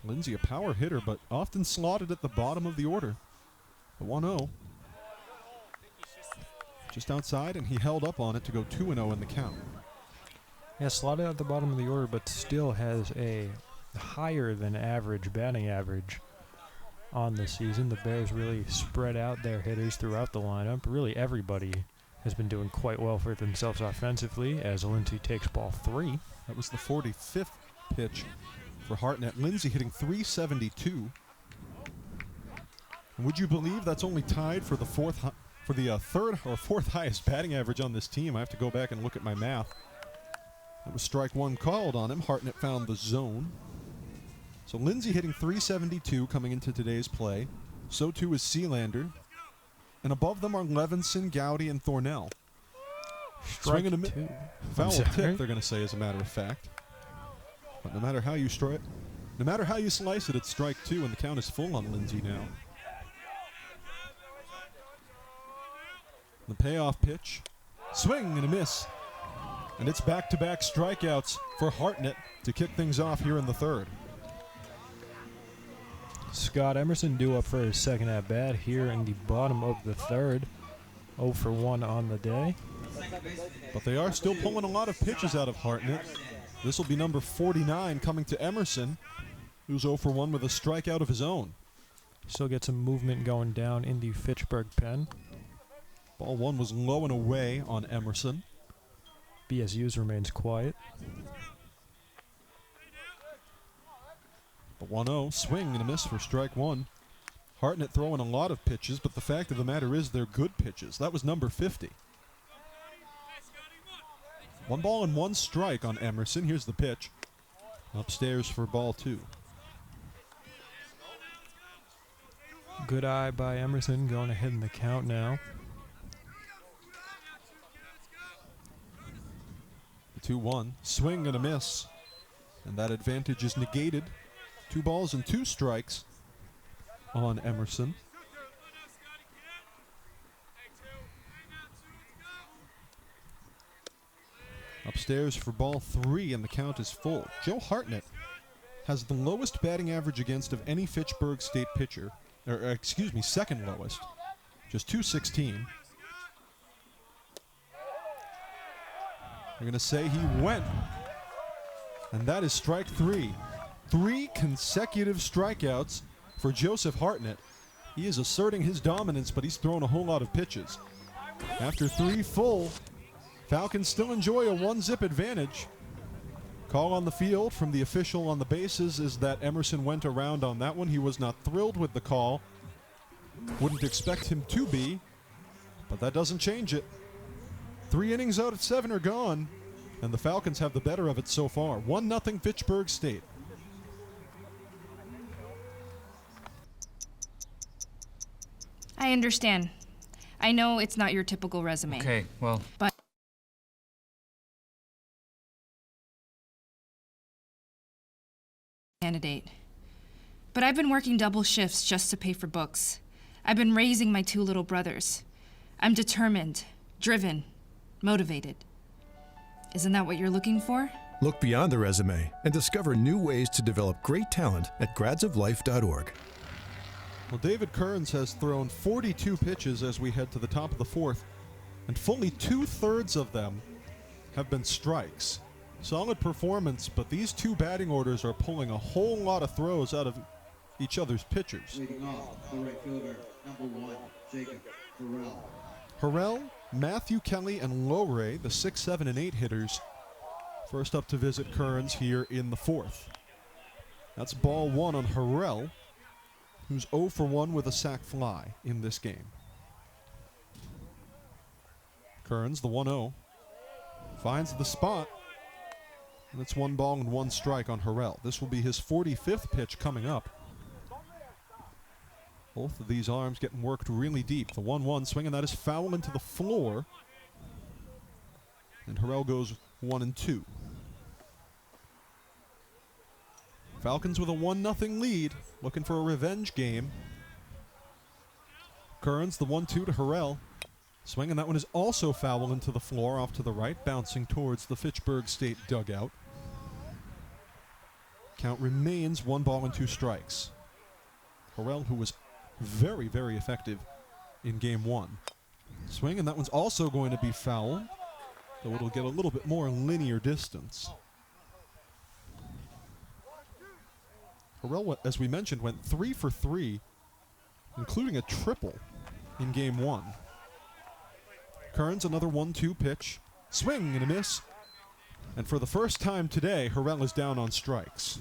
Lindsay, a power hitter, but often slotted at the bottom of the order. The 1-0. Just outside, and he held up on it to go 2-0 in the count. Yeah, slotted at the bottom of the order, but still has a higher than average batting average on the season. The Bears really spread out their hitters throughout the lineup. Really everybody has been doing quite well for themselves offensively as Lindsay takes ball 3. That was the 45th pitch for Hartnett. Lindsay hitting .372. And would you believe that's only tied for the third or fourth highest batting average on this team? I have to go back and look at my math. That was strike 1 called on him. Hartnett found the zone. So Lindsay hitting .372 coming into today's play. So too is Sealander. And above them are Levinson, Gowdy, and Thornell. Strike 2. Foul tip, they're going to say, as a matter of fact. But no matter how you slice it, it's strike 2, and the count is full on Lindsay now. The payoff pitch. Swing and a miss. And it's back-to-back strikeouts for Hartnett to kick things off here in the 3rd. Scott Emerson due up for his second at-bat here in the bottom of the 3rd. 0 for 1 on the day. But they are still pulling a lot of pitches out of Hartnett. This will be number 49 coming to Emerson, who's 0 for 1 with a strikeout of his own. Still get some movement going down in the Fitchburg pen. Ball 1 was low and away on Emerson. BSU's remains quiet. The 1-0, swing and a miss for strike 1. Hartnett throwing a lot of pitches, but the fact of the matter is they're good pitches. That was number 50. 1 ball and 1 strike on Emerson. Here's the pitch. Upstairs for ball 2. Good eye by Emerson, going ahead in the count now. The 2-1, swing and a miss. And that advantage is negated. 2 balls and 2 strikes on Emerson. Upstairs for ball 3, and the count is full. Joe Hartnett has the lowest batting average against of any Fitchburg State pitcher. Second lowest. Just .216. They're going to say he went. And that is strike 3. 3 consecutive strikeouts for Joseph Hartnett. He is asserting his dominance, but he's thrown a whole lot of pitches. After 3 full, Falcons still enjoy a 1-zip advantage. Call on the field from the official on the bases is that Emerson went around on that one. He was not thrilled with the call. Wouldn't expect him to be, but that doesn't change it. 3 innings out of 7 are gone, and the Falcons have the better of it so far. 1-0 Fitchburg State. I understand. I know it's not your typical resume. Okay, well. But candidate. But I've been working double shifts just to pay for books. I've been raising my 2 little brothers. I'm determined, driven, motivated. Isn't that what you're looking for? Look beyond the resume and discover new ways to develop great talent at gradsoflife.org. Well, David Kearns has thrown 42 pitches as we head to the top of the 4th, and fully 2/3 of them have been strikes. Solid performance, but these 2 batting orders are pulling a whole lot of throws out of each other's pitchers. Leading off, the right fielder, number 1, Jacob Farrell. Harrell, Matthew Kelly, and Lowray, the 6, 7, and 8 hitters, first up to visit Kearns here in the 4th. That's ball 1 on Harrell. who's 0 for 1 with a sac fly in this game. Kearns, the 1-0, finds the spot, and it's 1 ball and 1 strike on Harrell. This will be his 45th pitch coming up. Both of these arms getting worked really deep. The 1-1 swing, and that is foul into the floor. And Harrell goes 1-2. Falcons with a 1-0 lead, looking for a revenge game. Kearns, the 1-2 to Harrell. Swing, and that one is also foul into the floor off to the right, bouncing towards the Fitchburg State dugout. Count remains 1 ball and 2 strikes. Harrell, who was very, very effective in game 1. Swing, and that one's also going to be foul, though it'll get a little bit more linear distance. Harrell, as we mentioned, went 3 for 3, including a triple in game 1. Kearns, another 1-2 pitch. Swing and a miss. And for the first time today, Harrell is down on strikes.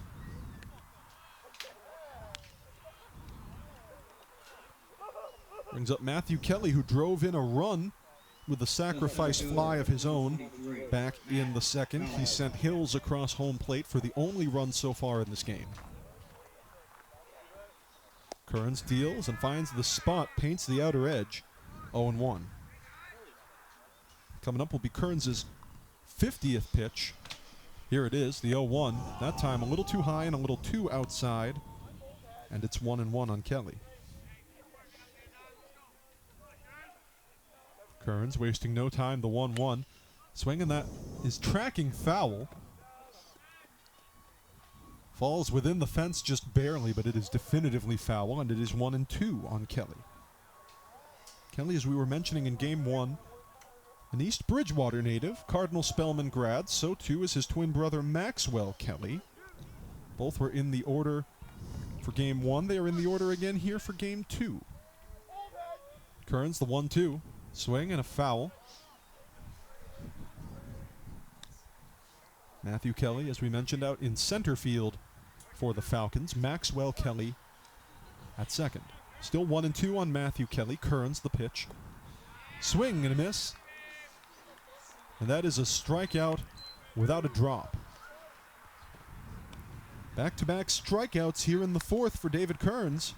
Brings up Matthew Kelly, who drove in a run with a sacrifice fly of his own back in the second. He sent Hills across home plate for the only run so far in this game. Kearns deals and finds the spot, paints the outer edge, 0-1. Coming up will be Kearns' 50th pitch. Here it is, the 0-1. That time a little too high and a little too outside. And it's 1-1 on Kelly. Kearns wasting no time, the 1-1. Swing, and that is tracking foul. Falls within the fence just barely, but it is definitively foul, and it is 1-2 on Kelly. Kelly, as we were mentioning in game 1, an East Bridgewater native, Cardinal Spellman grad, so too is his twin brother Maxwell Kelly. Both were in the order for game 1. They are in the order again here for game 2. Kearns, the 1-2. Swing and a foul. Matthew Kelly, as we mentioned, out in center field for the Falcons. Maxwell Kelly at second. Still 1-2 on Matthew Kelly. Kearns, the pitch. Swing and a miss. And that is a strikeout without a drop. Back-to-back strikeouts here in the 4th for David Kearns.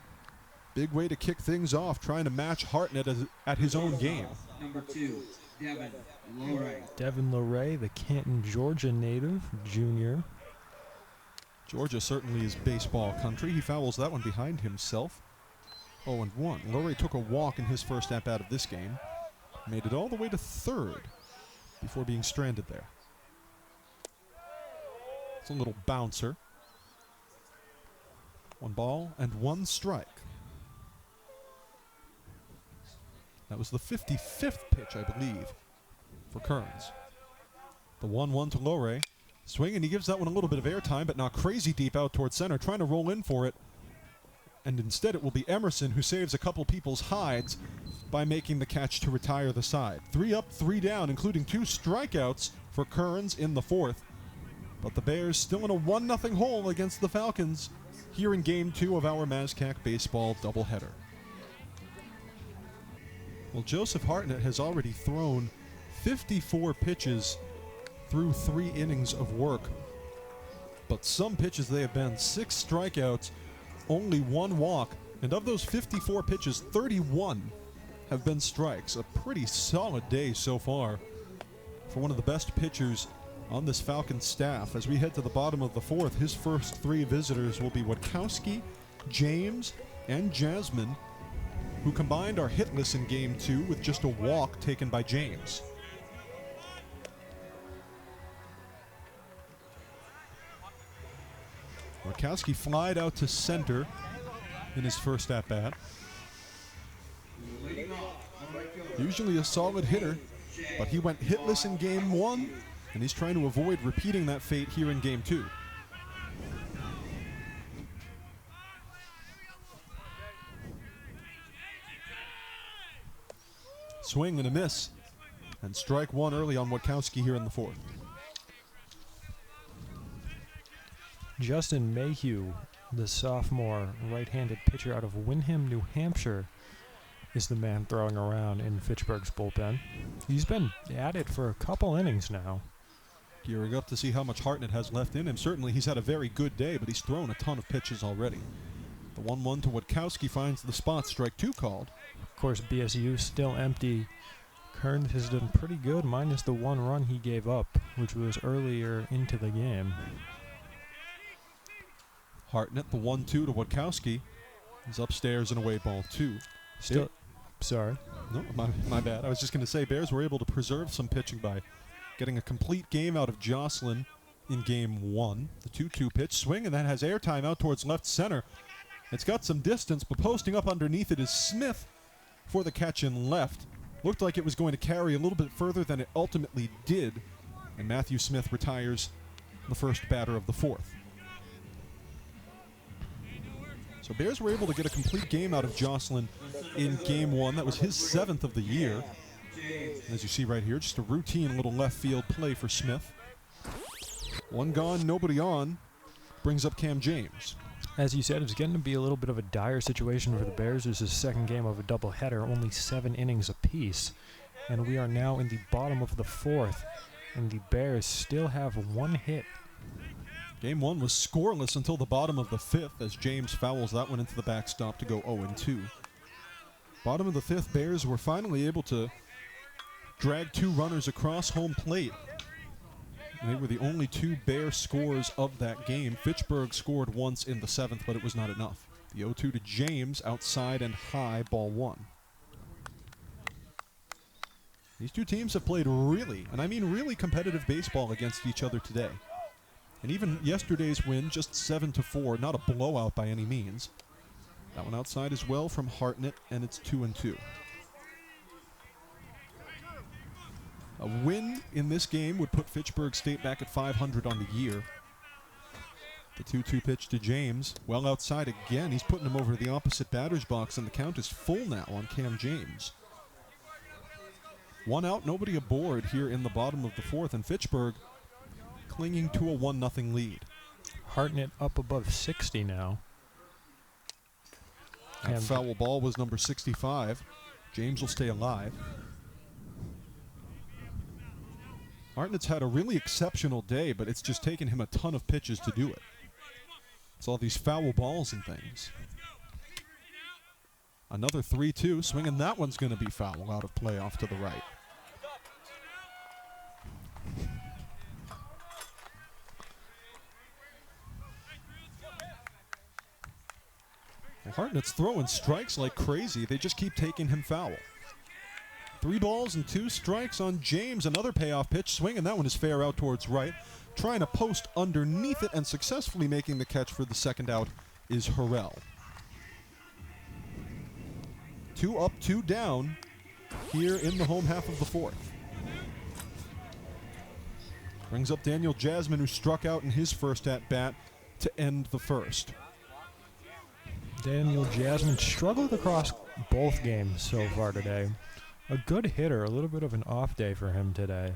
Big way to kick things off, trying to match Hartnett at his own game. Number 2, Devin Loray. Devin Loray, the Canton, Georgia native, junior. Georgia certainly is baseball country. He fouls that one behind himself. 0-1. Loray took a walk in his first at-bat of this game. Made it all the way to third before being stranded there. It's a little bouncer. 1 ball and 1 strike. That was the 55th pitch, I believe, for Kearns. The 1-1 to Loray. Swing, and he gives that one a little bit of airtime, but not crazy deep out towards center, trying to roll in for it. And instead it will be Emerson who saves a couple people's hides by making the catch to retire the side. 3 up, 3 down, including 2 strikeouts for Kearns in the 4th. But the Bears still in a 1-0 hole against the Falcons here in Game 2 of our Mazcac Baseball doubleheader. Well, Joseph Hartnett has already thrown 54 pitches through 3 innings of work. But some pitches they have been 6 strikeouts, only 1 walk, and of those 54 pitches, 31 have been strikes. A pretty solid day so far for one of the best pitchers on this Falcons staff. As we head to the bottom of the 4th, his first 3 visitors will be Witkowski, James, and Jasmine, who combined are hitless in Game 2 with just a walk taken by James. Witkowski flied out to center in his first at-bat. Usually a solid hitter, but he went hitless in Game 1, and he's trying to avoid repeating that fate here in Game 2. Swing and a miss, and strike 1 early on Witkowski here in the 4th. Justin Mayhew, The sophomore right-handed pitcher out of Windham, New Hampshire, is the man throwing around in Fitchburg's bullpen. He's been at it for a couple innings now. Gearing up to see how much Hartnett has left in him. Certainly he's had a very good day, but he's thrown a ton of pitches already. The 1-1 to Witkowski finds the spot. Strike 2 called. Of course, BSU still empty. Kern has done pretty good, minus the 1 run he gave up, which was earlier into the game. Hartnett, the 1-2 to Witkowski. He's upstairs and away, ball 2. Still, sorry. No, my bad. I was just going to say Bears were able to preserve some pitching by getting a complete game out of Jocelyn in game 1. The 2-2 pitch swing, and that has airtime out towards left center. It's got some distance, but posting up underneath it is Smith for the catch in left. Looked like it was going to carry a little bit further than it ultimately did, and Matthew Smith retires the first batter of the 4th. So Bears were able to get a complete game out of Jocelyn in game 1. That was his 7th of the year. As you see right here, just a routine little left field play for Smith. 1 gone, nobody on. Brings up Cam James. As you said, it's getting to be a little bit of a dire situation for the Bears. This is the second game of a doubleheader, only 7 innings apiece. And we are now in the bottom of the 4th, and the Bears still have 1 hit. Game 1 was scoreless until the bottom of the 5th as James fouls that one into the backstop to go 0-2. Bottom of the 5th, Bears were finally able to drag 2 runners across home plate. And they were the only 2 Bear scores of that game. Fitchburg scored once in the 7th, but it was not enough. The 0-2 to James, outside and high, ball 1. These 2 teams have played really, and I mean really competitive baseball against each other today. And even yesterday's win, just 7-4, not a blowout by any means. That one outside as well from Hartnett, and it's 2-2. A win in this game would put Fitchburg State back at 500 on the year. The 2-2 pitch to James, well outside again. He's putting him over to the opposite batter's box, and the count is full now on Cam James. 1 out, nobody aboard here in the bottom of the 4th, and Fitchburg clinging to a 1-0 lead. Hartnett up above 60 now. That foul ball was number 65. James will stay alive. Hartnett's had a really exceptional day, but it's just taken him a ton of pitches to do it. It's all these foul balls and things. Another 3-2, swinging that one's going to be foul out of play off to the right. Hartnett's throwing strikes like crazy. They just keep taking him foul. 3 balls and 2 strikes on James. Another payoff pitch. Swing, and that one is fair out towards right. Trying to post underneath it and successfully making the catch for the second out is Harrell. 2 up, 2 down here in the home half of the 4th. Brings up Daniel Jasmine, who struck out in his first at-bat to end the first. Daniel Jasmine struggled across both games so far today. A good hitter, a little bit of an off day for him today.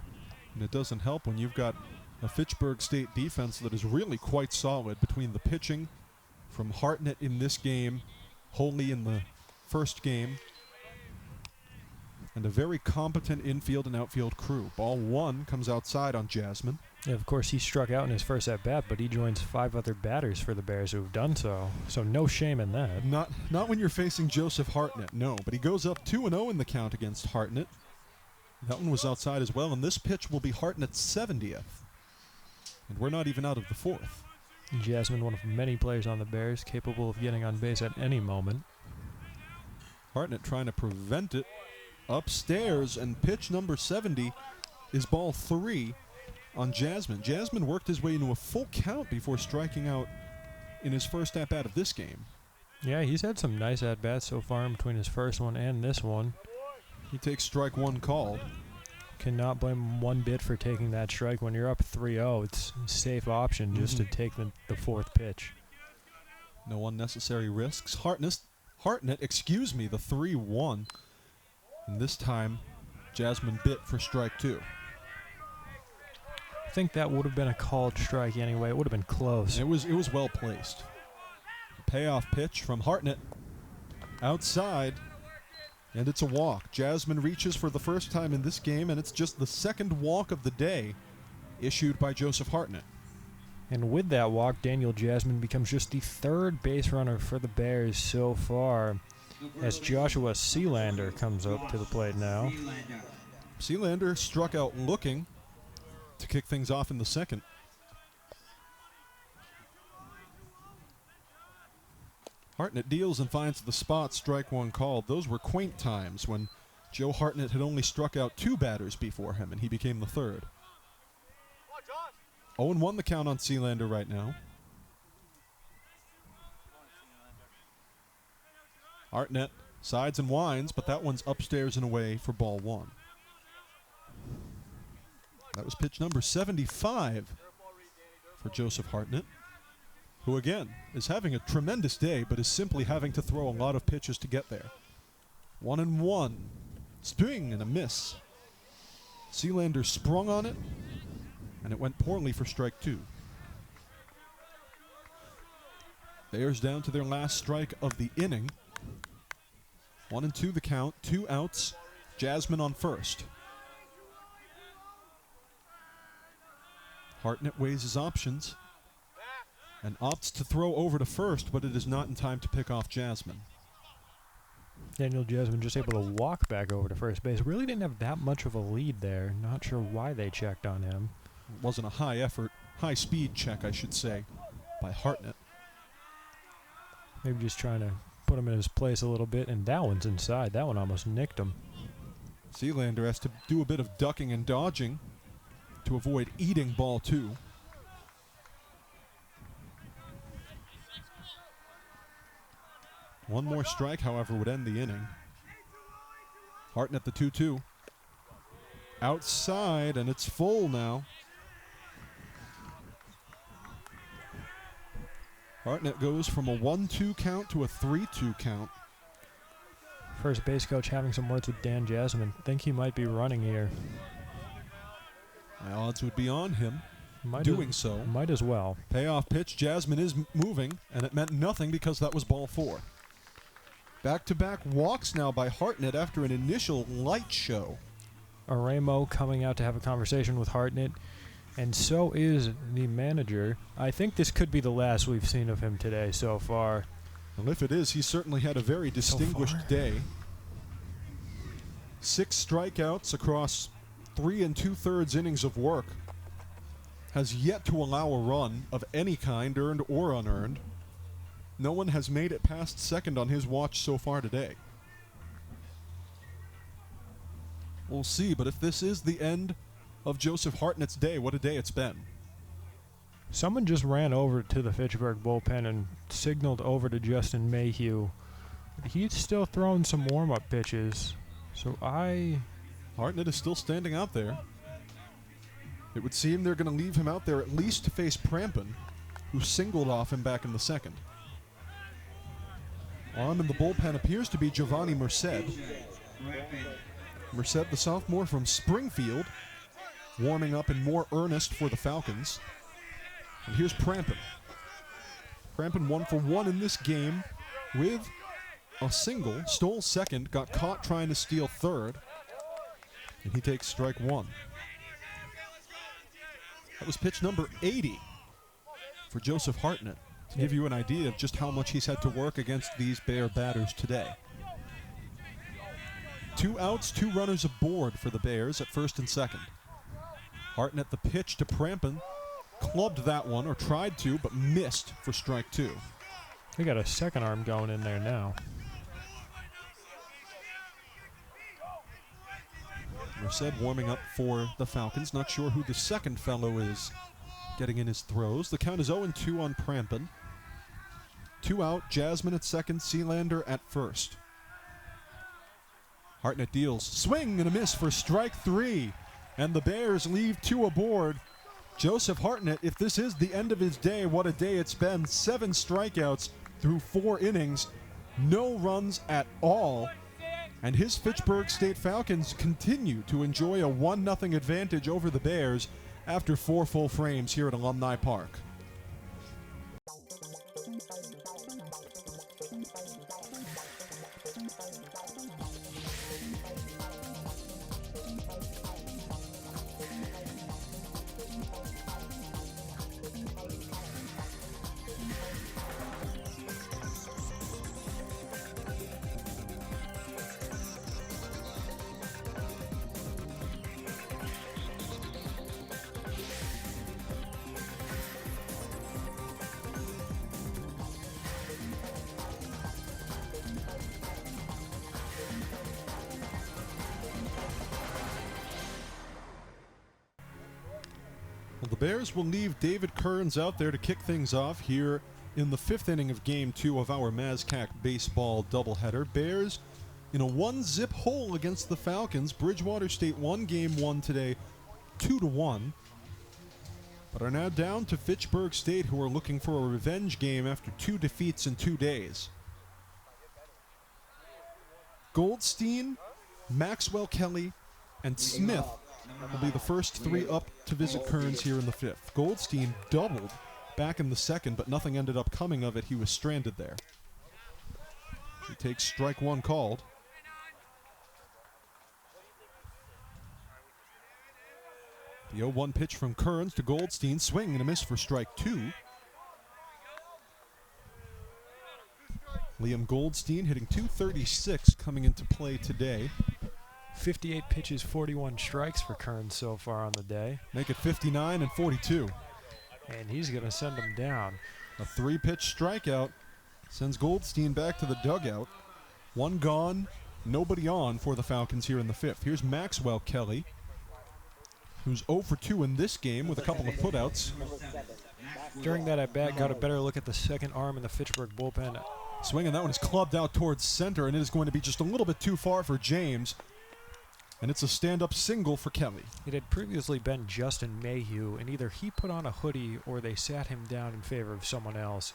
And it doesn't help when you've got a Fitchburg State defense that is really quite solid between the pitching from Hartnett in this game, Holy in the first game, and a very competent infield and outfield crew. Ball 1 comes outside on Jasmine. Yeah, of course, he struck out in his first at-bat, but he joins 5 other batters for the Bears who have done so. So no shame in that. Not when you're facing Joseph Hartnett, no. But he goes up 2-0 in the count against Hartnett. That one was outside as well, and this pitch will be Hartnett's 70th. And we're not even out of the 4th. Jasmine, one of many players on the Bears, capable of getting on base at any moment. Hartnett trying to prevent it upstairs, and pitch number 70 is ball 3 on Jasmine. Jasmine worked his way into a full count before striking out in his first at-bat of this game. Yeah, he's had some nice at-bats so far in between his first one and this one. He takes strike 1 called. Cannot blame him one bit for taking that strike. When you're up 3-0, it's a safe option just to take the 4th pitch. No unnecessary risks. Hartnett, the 3-1. And this time, Jasmine bit for strike 2. I think that would have been a called strike anyway. It would have been close. It was well placed. payoff pitch from Hartnett. Outside, and it's a walk. Jasmine reaches for the first time in this game, and it's just the second walk of the day issued by Joseph Hartnett. And with that walk, Daniel Jasmine becomes just the third base runner for the Bears so far, as Joshua Sealander comes up to the plate now. Sealander struck out looking to kick things off in the second. Hartnett deals and finds the spot, strike one called. Those were quaint times when Joe Hartnett had only struck out 2 batters before him, and he became the third. 0-1 the count on Sealander right now. Hartnett sides and winds, but that one's upstairs and away for ball 1. That was pitch number 75 for Joseph Hartnett, who again is having a tremendous day, but is simply having to throw a lot of pitches to get there. 1-1. Swing and a miss. Sealander sprung on it, and it went poorly for strike 2. Bears down to their last strike of the inning. 1-2 the count, 2 outs. Jasmine on first. Hartnett weighs his options and opts to throw over to first, but it is not in time to pick off Jasmine. Daniel Jasmine just able to walk back over to first base. Really didn't have that much of a lead there. Not sure why they checked on him. It wasn't a high effort, high speed check, I should say, by Hartnett. Maybe just trying to put him in his place a little bit, and that one's inside. That one almost nicked him. Sealander has to do a bit of ducking and dodging to avoid eating ball 2. One more strike, however, would end the inning. Hartnett the 2-2. Outside, and it's full now. Hartnett goes from a 1-2 count to a 3-2 count. First base coach having some words with Dan Jasmine. Think he might be running here. My odds would be on him Might so. Might as well. Payoff pitch. Jasmine is moving, and it meant nothing because that was ball 4. Back-to-back walks now by Hartnett after an initial light show. Aremo coming out to have a conversation with Hartnett, and so is the manager. I think this could be the last we've seen of him today so far. And if it is, he certainly had a very distinguished day. 6 strikeouts across 3 2/3 innings of work. Has yet to allow a run of any kind, earned or unearned. No one has made it past second on his watch so far today. We'll see, but if this is the end of Joseph Hartnett's day, what a day it's been. Someone just ran over to the Fitchburg bullpen and signaled over to Justin Mayhew. He's still throwing some warm-up pitches, so Hartnett is still standing out there. It would seem they're going to leave him out there at least to face Prampin, who singled off him back in the second. Arm in the bullpen appears to be Giovanni Merced. Merced, the sophomore from Springfield, warming up in more earnest for the Falcons. And here's Prampin. Prampin 1 for 1 in this game with a single, stole second, got caught trying to steal third, and he takes strike 1. That was pitch number 80 for Joseph Hartnett, to give you an idea of just how much he's had to work against these Bear batters today. 2 outs, 2 runners aboard for the Bears at first and second. Hartnett the pitch to Prampin, clubbed that one, or tried to, but missed for strike 2. they got a second arm going in there now. Merced warming up for the Falcons. Not sure who the second fellow is getting in his throws. The count is 0-2 on Prampin. 2 out, Jasmine at second, Sealander at first. Hartnett deals. Swing and a miss for strike 3. And the Bears leave 2 aboard. Joseph Hartnett, if this is the end of his day, what a day it's been. 7 strikeouts through 4 innings. No runs at all. And his Fitchburg State Falcons continue to enjoy a 1-0 advantage over the Bears after 4 full frames here at Alumni Park. Well, the Bears will leave David Kearns out there to kick things off here in the 5th inning of Game 2 of our Mazcac baseball doubleheader. Bears in a 1-zip hole against the Falcons. Bridgewater State won Game 1 today 2-1, but are now down to Fitchburg State, who are looking for a revenge game after 2 defeats in 2 days. Goldstein, Maxwell Kelly, and Smith will be the first 3 up to visit Kearns here in the 5th. Goldstein doubled back in the 2nd, but nothing ended up coming of it. He was stranded there. He takes strike 1 called. The 0-1 pitch from Kearns to Goldstein, swing and a miss for strike 2. Liam Goldstein hitting .236 coming into play today. 58 pitches, 41 strikes for Kearns so far on the day. Make it 59 and 42. And he's going to send him down. A 3-pitch strikeout sends Goldstein back to the dugout. 1 gone, nobody on for the Falcons here in the 5th. Here's Maxwell Kelly, who's 0 for 2 in this game with a couple of putouts. During that at-bat, got a better look at the second arm in the Fitchburg bullpen. Swing, and that one is clubbed out towards center, and it is going to be just a little bit too far for James. And it's a stand-up single for Kelly. It had previously been Justin Mayhew, and either he put on a hoodie or they sat him down in favor of someone else,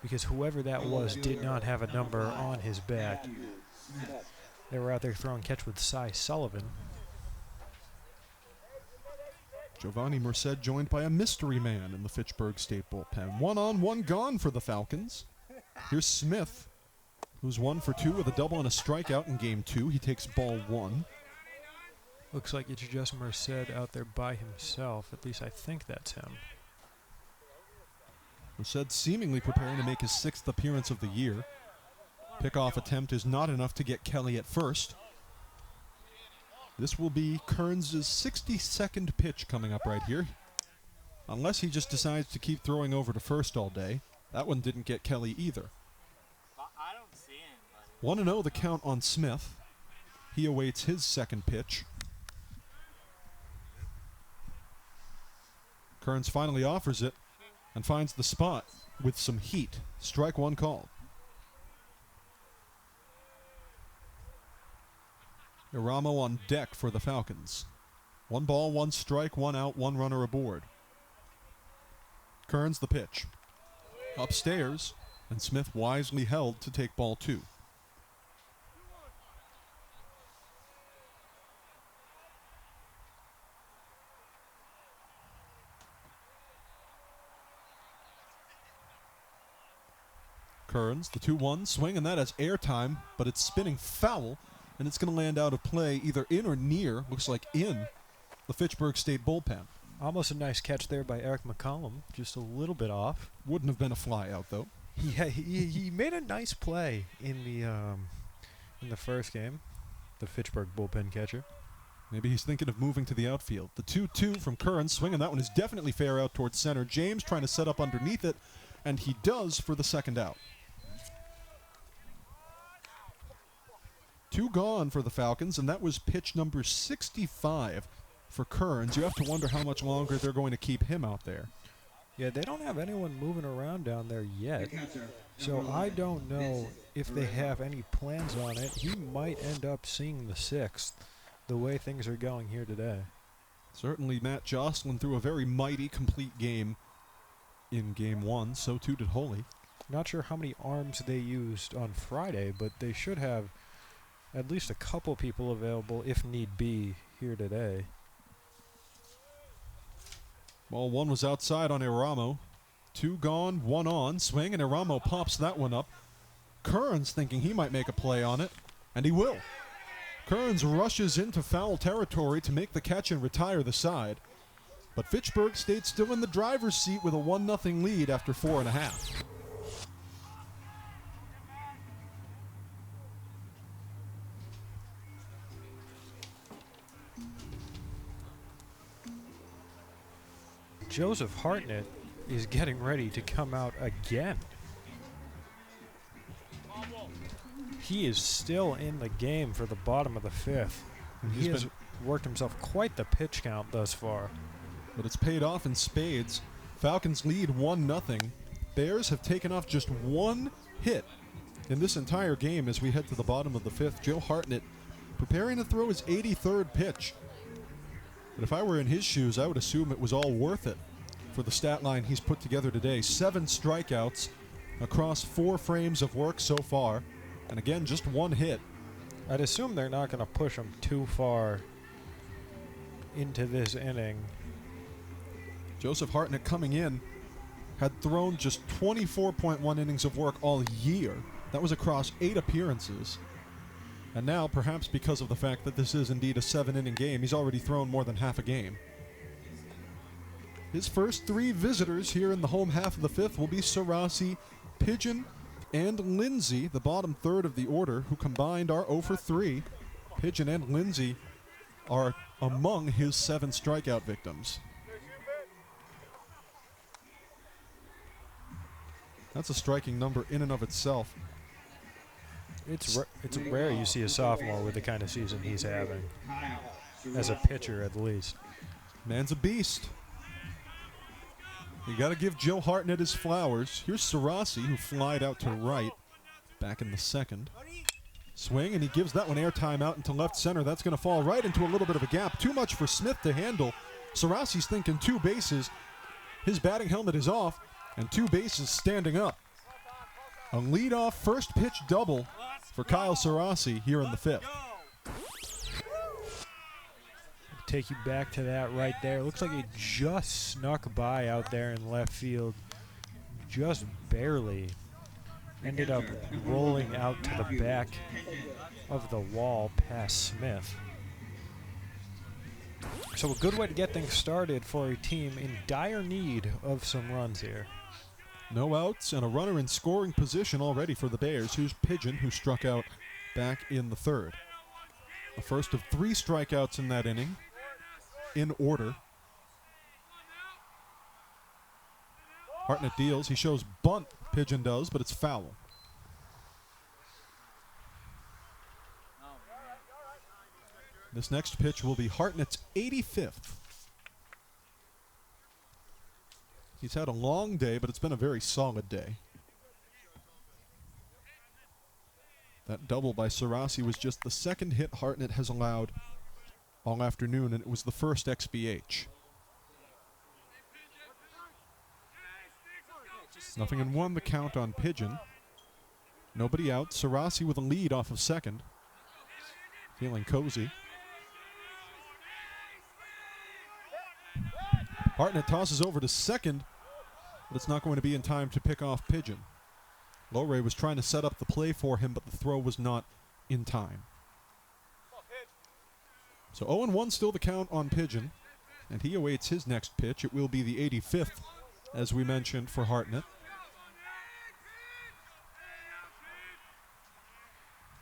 because whoever that was did not have a number on his back. They were out there throwing catch with Cy Sullivan. Giovanni Merced joined by a mystery man in the Fitchburg State bullpen. 1 on, 1 gone for the Falcons. Here's Smith, who's 1 for 2 with a double and a strikeout in Game 2. He takes ball 1. Looks like it's just Merced out there by himself. At least I think that's him. Merced seemingly preparing to make his 6th appearance of the year. Pickoff attempt is not enough to get Kelly at first. This will be Kearns' 62nd pitch coming up right here. Unless he just decides to keep throwing over to first all day. That one didn't get Kelly either. 1-0 the count on Smith. He awaits his 2nd pitch. Kearns finally offers it and finds the spot with some heat. Strike 1 called. Iramo on deck for the Falcons. 1 ball, 1 strike, 1 out, 1 runner aboard. Kearns the pitch. Upstairs, and Smith wisely held to take ball 2. Kearns, the 2-1 swing, and that has airtime, but it's spinning foul, and it's going to land out of play either in or near, looks like in, the Fitchburg State bullpen. Almost a nice catch there by Eric McCollum, just a little bit off. Wouldn't have been a fly out, though. Yeah, he made a nice play in the first game, the Fitchburg bullpen catcher. Maybe he's thinking of moving to the outfield. The 2-2 from Kearns, swinging, that one is definitely fair out towards center. James trying to set up underneath it, and he does for the 2nd out. 2 gone for the Falcons, and that was pitch number 65 for Kearns. You have to wonder how much longer they're going to keep him out there. Yeah, they don't have anyone moving around down there yet, so I don't know if they have any plans on it. He might end up seeing the 6th, the way things are going here today. Certainly Matt Jocelyn threw a very mighty, complete game in Game 1. So too did Holy. Not sure how many arms they used on Friday, but they should have at least a couple people available, if need be, here today. Ball 1 was outside on Iramo. 2 gone, 1 on. Swing, and Iramo pops that one up. Kearns thinking he might make a play on it, and he will. Kearns rushes into foul territory to make the catch and retire the side. But Fitchburg stayed still in the driver's seat with a 1-0 lead after 4.5. Joseph Hartnett is getting ready to come out again. He is still in the game for the bottom of the fifth. He has worked himself quite the pitch count thus far. But it's paid off in spades. Falcons lead 1-0. Bears have taken off just one hit in this entire game as we head to the bottom of the fifth. Joe Hartnett preparing to throw his 83rd pitch. But if I were in his shoes, I would assume it was all worth it for the stat line he's put together today. 7 strikeouts across 4 frames of work so far. And again, just one hit. I'd assume they're not going to push him too far into this inning. Joseph Hartnett coming in had thrown just 24.1 innings of work all year. That was across 8 appearances. And now, perhaps because of the fact that this is indeed a 7-inning game, he's already thrown more than half a game. His first 3 visitors here in the home half of the fifth will be Sarasi, Pigeon, and Lindsay, the bottom third of the order, who combined are 0 for 3. Pigeon and Lindsay are among his 7 strikeout victims. That's a striking number in and of itself. It's rare you see a sophomore with the kind of season he's having, as a pitcher at least. Man's a beast. You got to give Joe Hartnett his flowers. Here's Sarasi, who flied out to right back in the second. Swing, and he gives that one airtime out into left center. That's going to fall right into a little bit of a gap. Too much for Smith to handle. Sarasi's thinking 2 bases. His batting helmet is off, and 2 bases standing up. A leadoff first pitch double for Kyle Sarasi here in the fifth. Take you back to that right there. Looks like it just snuck by out there in left field. Just barely. Ended up rolling out to the back of the wall past Smith. So a good way to get things started for a team in dire need of some runs here. No outs and a runner in scoring position already for the Bears. Here's Pigeon, who struck out back in the third. The first of 3 strikeouts in that inning, in order. Hartnett deals. He shows bunt, Pigeon does, but it's foul. This next pitch will be Hartnett's 85th. He's had a long day, but it's been a very solid day. That double by Sarasi was just the second hit Hartnett has allowed all afternoon, and it was the first XBH. 0-1 the count on Pigeon. Nobody out. Sarasi with a lead off of second. Feeling cozy. Hartnett tosses over to second, but it's not going to be in time to pick off Pigeon. Lowray was trying to set up the play for him, but the throw was not in time. So 0-1 still the count on Pigeon, and he awaits his next pitch. It will be the 85th, as we mentioned, for Hartnett.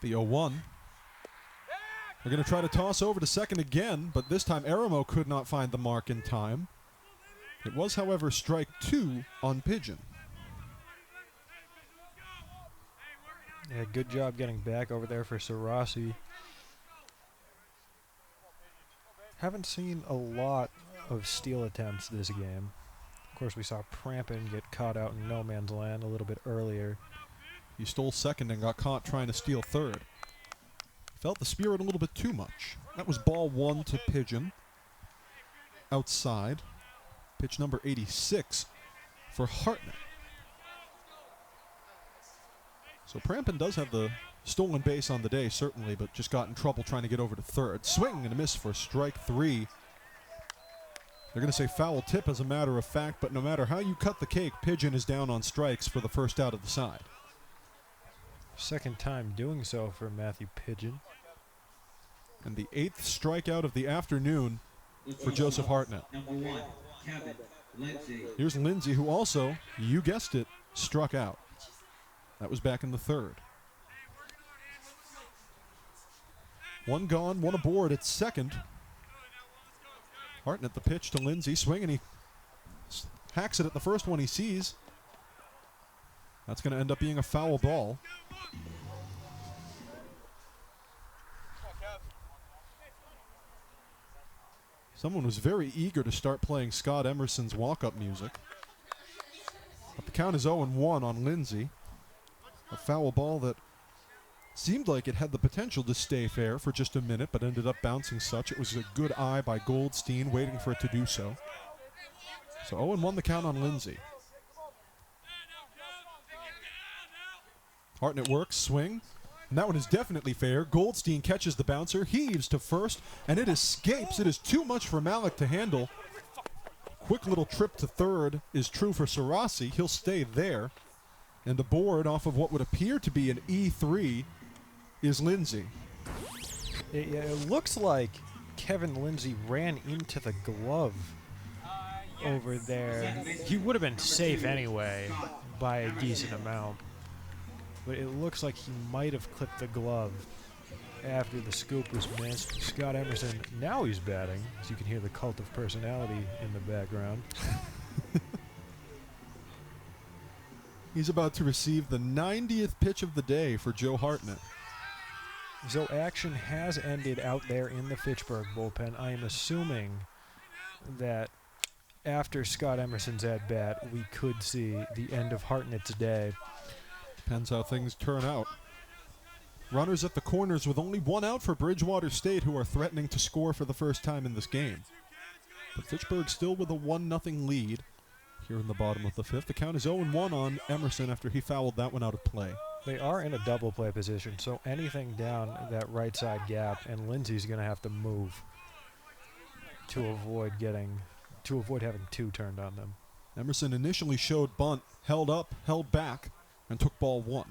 The 0-1. They're going to try to toss over to second again, but this time Aramo could not find the mark in time. It was, however, strike 2 on Pigeon. Yeah, good job getting back over there for Sarasi. Haven't seen a lot of steal attempts this game. Of course, we saw Prampin get caught out in no man's land a little bit earlier. He stole second and got caught trying to steal third. Felt the spirit a little bit too much. That was ball 1 to Pigeon. Outside. Pitch number 86 for Hartnett. So Prampin does have the stolen base on the day, certainly, but just got in trouble trying to get over to third. Swing and a miss for strike 3. They're going to say foul tip as a matter of fact, but no matter how you cut the cake, Pigeon is down on strikes for the first out of the side. Second time doing so for Matthew Pigeon. And the 8th strikeout of the afternoon for Joseph Hartnett. Number 1, Kevin Lindsay. Here's Lindsay, who also, you guessed it, struck out. That was back in the 3rd. One gone, one aboard at second. Hartnett the pitch to Lindsay, swing, and he hacks it at the first one he sees. That's going to end up being a foul ball. Someone was very eager to start playing Scott Emerson's walk-up music. But the count is 0-1 on Lindsay. A foul ball that seemed like it had the potential to stay fair for just a minute, but ended up bouncing such. It was a good eye by Goldstein, waiting for it to do so. So 0-1 the count on Lindsay. Hartnett works, swing, and that one is definitely fair. Goldstein catches the bouncer, heaves to first, and it escapes. It is too much for Malik to handle. Quick little trip to third is true for Sarasi. He'll stay there. And aboard off of what would appear to be an E3 is Lindsay. It looks like Kevin Lindsay ran into the glove over there. He would have been safe anyway by a decent amount. But it looks like he might have clipped the glove after the scoop was missed. Scott Emerson, now he's batting, as you can hear the cult of personality in the background. He's about to receive the 90th pitch of the day for Joe Hartnett. So action has ended out there in the Fitchburg bullpen. I am assuming that after Scott Emerson's at-bat, we could see the end of Hartnett's day. Depends how things turn out. Runners at the corners with only one out for Bridgewater State, who are threatening to score for the first time in this game. But Fitchburg still with a 1-0 lead here in the bottom of the 5th. The count is 0-1 on Emerson after he fouled that one out of play. They are in a double play position, so anything down that right side gap, and Lindsay's going to have to move to avoid having two turned on them. Emerson initially showed bunt, held up, held back, and took ball 1.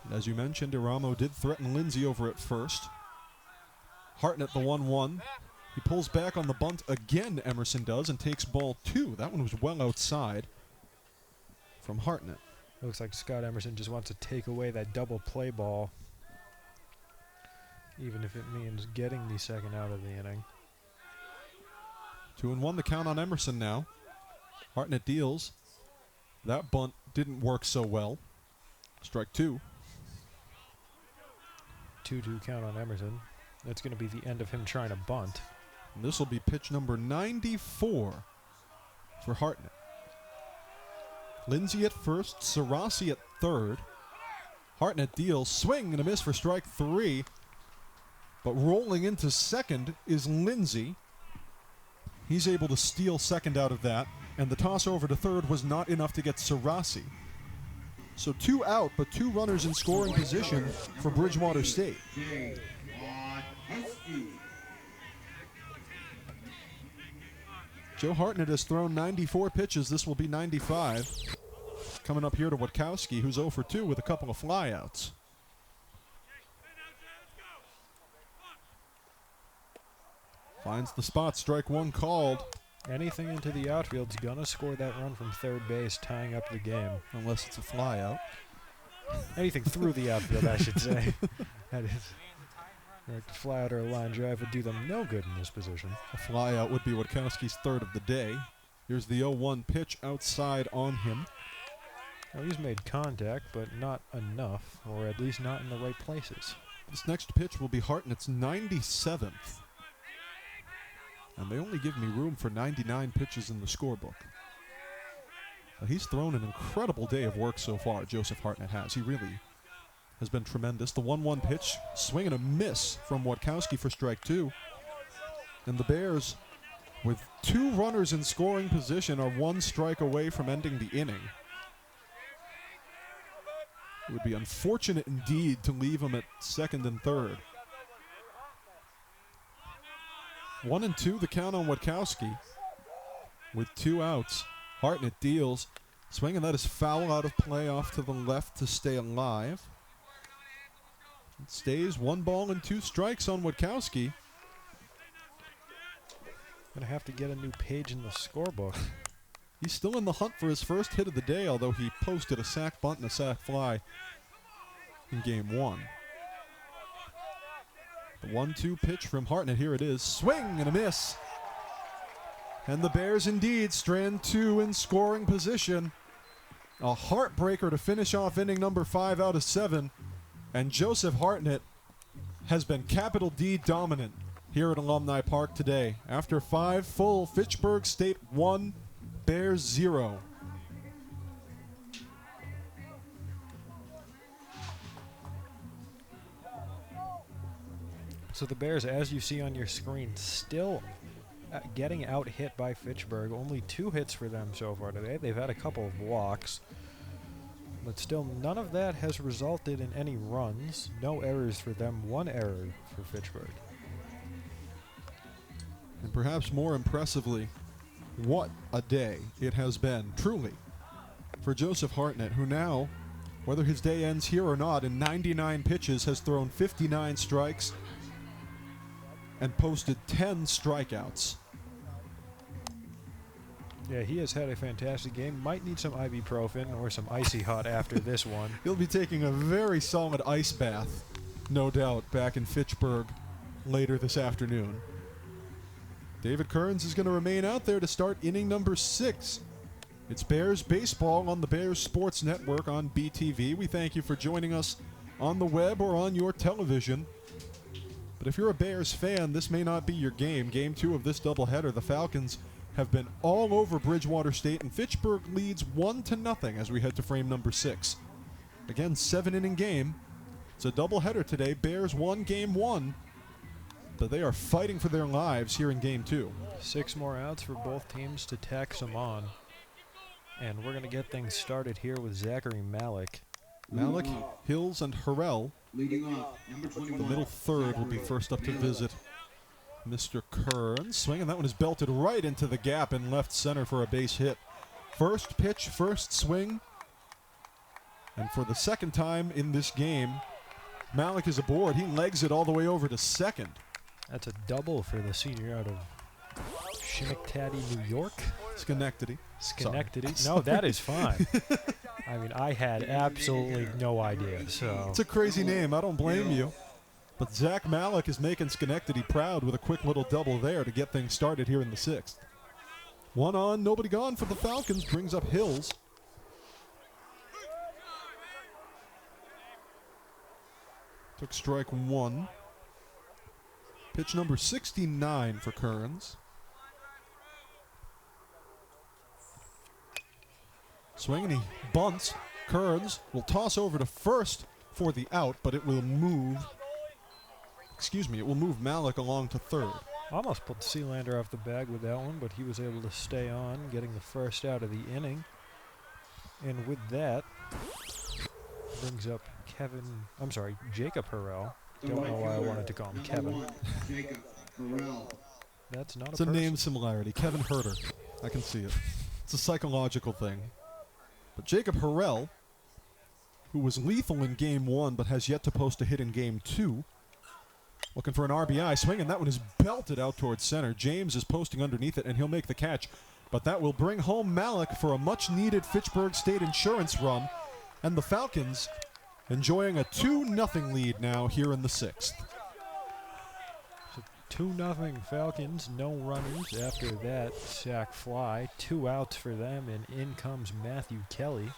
And as you mentioned, Iramo did threaten Lindsay over at first. Hartnett the 1-1. He pulls back on the bunt again, Emerson does, and takes ball 2. That one was well outside from Hartnett. Looks like Scott Emerson just wants to take away that double play ball, even if it means getting the second out of the inning. 2-1 the count on Emerson now. Hartnett deals. That bunt didn't work so well. Strike 2. 2-2 count on Emerson. That's going to be the end of him trying to bunt. And this will be pitch number 94 for Hartnett. Lindsay at first, Sarasi at third. Hartnett deals, swing and a miss for strike 3. But rolling into second is Lindsay. He's able to steal second out of that, and the toss over to third was not enough to get Sarasi. So 2 out, but 2 runners in scoring position for Bridgewater State. Joe Hartnett has thrown 94 pitches. This will be 95. Coming up here to Witkowski, who's 0 for 2 with a couple of flyouts. Finds the spot, strike 1 called. Anything into the outfield's going to score that run from third base, tying up the game. Unless it's a flyout. Anything through the outfield, I should say. That is. A flyout or a line drive would do them no good in this position. A flyout would be Witkowski's third of the day. Here's the 0-1 pitch outside on him. Well, he's made contact, but not enough, or at least not in the right places. This next pitch will be Hartnett's 97th. And they only give me room for 99 pitches in the scorebook. But he's thrown an incredible day of work so far, Joseph Hartnett has. He really has been tremendous. The 1-1 pitch, swing and a miss from Witkowski for strike 2. And the Bears, with 2 runners in scoring position, are 1 strike away from ending the inning. It would be unfortunate indeed to leave him at second and third. 1-2 the count on Witkowski. With 2 outs, Hartnett deals, Swing, and that is foul out of play off to the left to stay alive. It stays 1 ball and 2 strikes on Witkowski. Gonna have to get a new page in the scorebook. He's still in the hunt for his first hit of the day, although he posted a sac bunt and a sac fly in game 1. The 1-2 pitch from Hartnett. Here it is. Swing and a miss. And the Bears indeed strand 2 in scoring position. A heartbreaker to finish off inning number 5 out of 7. And Joseph Hartnett has been capital D dominant here at Alumni Park today. After 5 full, Fitchburg State 1, Bears 0. So the Bears, as you see on your screen, still getting out hit by Fitchburg. Only 2 hits for them so far today. They've had a couple of walks, but still none of that has resulted in any runs. No errors for them, 1 error for Fitchburg. And perhaps more impressively, what a day it has been, truly, for Joseph Hartnett, who now, whether his day ends here or not, in 99 pitches has thrown 59 strikes and posted 10 strikeouts. Yeah, he has had a fantastic game. Might need some ibuprofen or some icy hot after this one. He'll be taking a very solid ice bath, no doubt, back in Fitchburg later this afternoon. David Kearns is going to remain out there to start inning number 6. It's Bears baseball on the Bears Sports Network on BTV. We thank you for joining us on the web or on your television. But if you're a Bears fan, this may not be your game. Game 2 of this doubleheader, the Falcons have been all over Bridgewater State, and Fitchburg leads 1-0 as we head to frame number 6. Again, 7-inning game. It's a doubleheader today. Bears won game 1, but they are fighting for their lives here in game 2. 6 more outs for both teams to tax them on. And we're going to get things started here with Zachary Malik. Malik, Hills, and Harrell. Leading off, number 21. The middle third will be first up to visit Mr. Kearns. Swinging, that one is belted right into the gap in left center for a base hit. First pitch, first swing. And for the second time in this game, Malik is aboard. He legs it all the way over to second. That's a double for the senior out of Schenectady, New York. Schenectady. Schenectady. Sorry. No, that is fine. I mean, I had absolutely no idea. So It's a crazy name. I don't blame you. But Zach Malik is making Schenectady proud with a quick little double there to get things started here in the 6th. 1 on, nobody gone for the Falcons. Brings up Hills. Took strike 1. Pitch number 69 for Kearns. Swing and he bunts. Kearns will toss over to first for the out, but it will move. It will move Malik along to third. almost pulled Sealander off the bag with that one, but he was able to stay on, getting the first out of the inning. And with that, brings up Jacob Harrell. Don't know why I wanted to call him Kevin. Jacob Harrell. That's not It's a a person. name similarity. Kevin Herter. I can see it. It's a psychological thing. But Jacob Harrell, who was lethal in Game 1 but has yet to post a hit in Game 2, looking for an RBI. Swinging. That one is belted out towards center. James is posting underneath it, and he'll make the catch. But that will bring home Malik for a much-needed Fitchburg State insurance run. And the Falcons enjoying a 2-0 lead now here in the 6th. 2-0 Falcons, no runners after that sac fly. 2 outs for them, and in comes Matthew Kelly.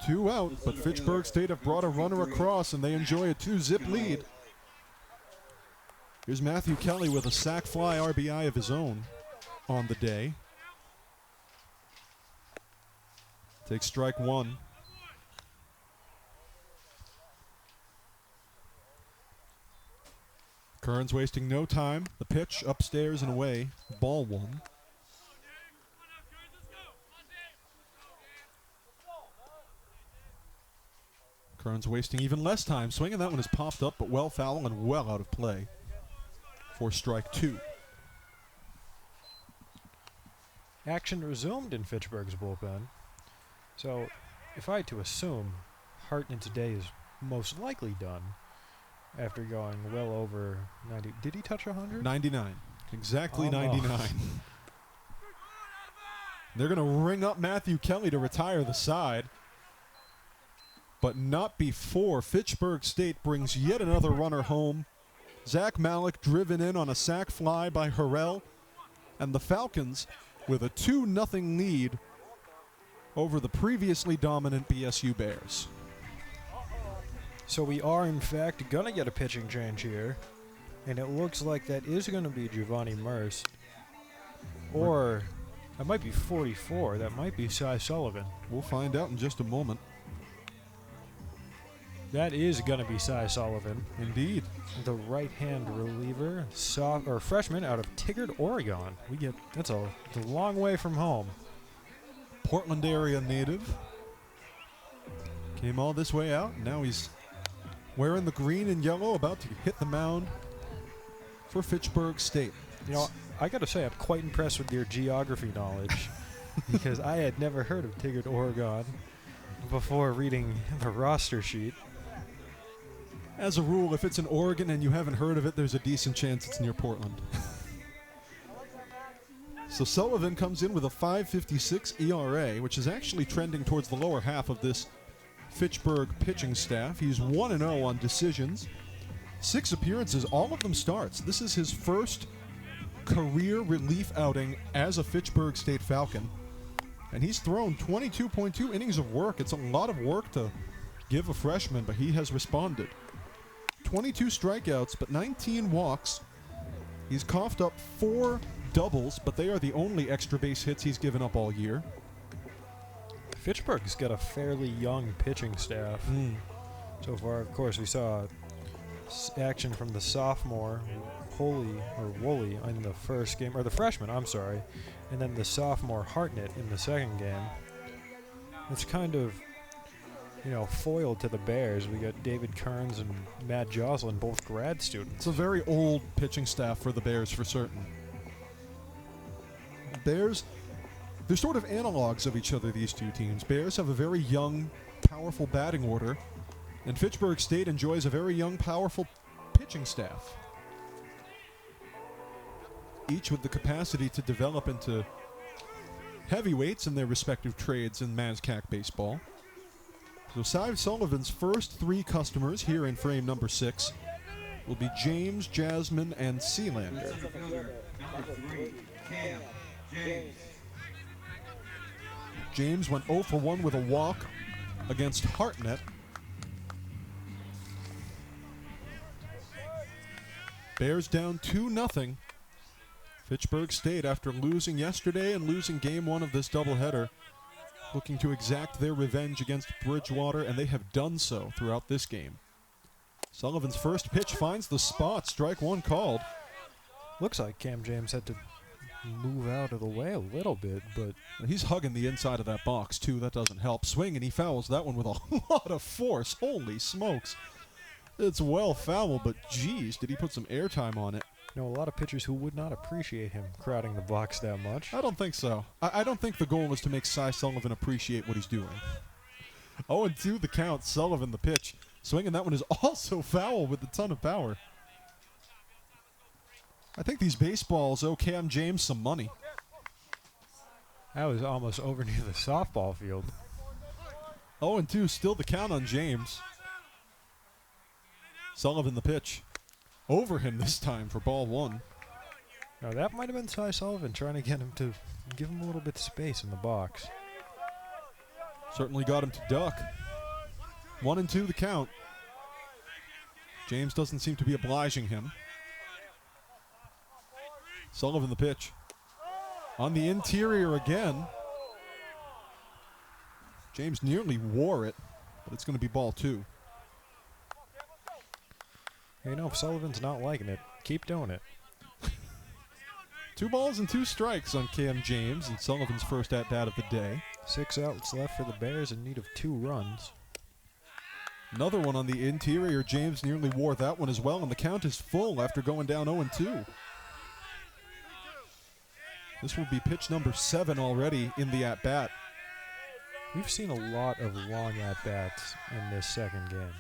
2 out, but Fitchburg State have brought a runner across, and they enjoy a 2-zip lead. Here's Matthew Kelly with a sac fly RBI of his own on the day. Takes strike 1. Kearns wasting no time. The pitch upstairs and away. Ball 1. Kearns wasting even less time. Swinging. That one is popped up, but well foul and well out of play for strike 2. Action resumed in Fitchburg's bullpen. So, if I had to assume, Hartnett's day is most likely done after going well over 90. Did he touch 100? 99. Exactly Almost. 99. They're going to ring up Matthew Kelly to retire the side. But not before Fitchburg State brings yet another runner home. Zach Malik driven in on a sac fly by Harrell. And the Falcons with a 2-0 lead over the previously dominant BSU Bears. So we are, in fact, going to get a pitching change here. And it looks like that is going to be Giovanni Merce. Or that might be 44. That might be Cy Sullivan. We'll find out in just a moment. That is going to be Cy Sullivan. Indeed. The right-hand reliever, freshman out of Tigard, Oregon. That's a long way from home. Portland area native. Came all this way out. Now he's wearing the green and yellow, about to hit the mound for Fitchburg State. You know, I got to say, I'm quite impressed with your geography knowledge because I had never heard of Tigard, Oregon before reading the roster sheet. As a rule, if it's in Oregon and you haven't heard of it, there's a decent chance it's near Portland. So Sullivan comes in with a 5.56 ERA, which is actually trending towards the lower half of this Fitchburg pitching staff. He's 1-0 on decisions. 6 appearances, all of them starts. This is his first career relief outing as a Fitchburg State Falcon. And he's thrown 22.2 innings of work. It's a lot of work to give a freshman, but he has responded. 22 strikeouts, but 19 walks. He's coughed up 4 doubles, but they are the only extra base hits he's given up all year. Fitchburg's got a fairly young pitching staff. So far, of course, we saw action from the sophomore, Woolley, in the first game, or the freshman, I'm sorry, and then the sophomore Hartnett in the second game. It's kind of, foiled to the Bears. We got David Kearns and Matt Joslin, both grad students. It's a very old pitching staff for the Bears for certain. Bears, they're sort of analogs of each other, these two teams. Bears have a very young, powerful batting order, and Fitchburg State enjoys a very young, powerful pitching staff. Each with the capacity to develop into heavyweights in their respective trades in MASCAC baseball. So Cy Sullivan's first 3 customers here in frame number 6 will be James, Jasmine, and Sealander. Number 3, Cam James. James went 0 for 1 with a walk against Hartnett. Bears down 2-0. Fitchburg State, after losing yesterday and losing game 1 of this doubleheader, looking to exact their revenge against Bridgewater, and they have done so throughout this game. Sullivan's first pitch finds the spot. Strike 1 called. Looks like Cam James had to move out of the way a little bit, but He's hugging the inside of that box, too. That doesn't help. Swing, and he fouls that one with a lot of force. Holy smokes. It's well foul, but geez, did he put some airtime on it. a lot of pitchers who would not appreciate him crowding the box that much. I don't think so. I don't think the goal is to make Cy Sullivan appreciate what he's doing. 0-2 the count. Sullivan the pitch. Swinging that one is also foul with a ton of power. I think these baseballs owe Cam James some money. That was almost over near the softball field. 0-2, still the count on James. Sullivan the pitch. Over him this time for ball 1. Now that might have been Cy Sullivan trying to get him to give him a little bit of space in the box. Certainly got him to duck. 1-2 the count. James doesn't seem to be obliging him. Sullivan the pitch. On the interior again. James nearly wore it, but it's going to be ball 2. If Sullivan's not liking it, keep doing it. 2 balls and 2 strikes on Cam James and Sullivan's first at-bat of the day. 6 outs left for the Bears in need of 2 runs. Another one on the interior. James nearly wore that one as well, and the count is full after going down 0-2. This will be pitch number 7 already in the at-bat. We've seen a lot of long at-bats in this second game.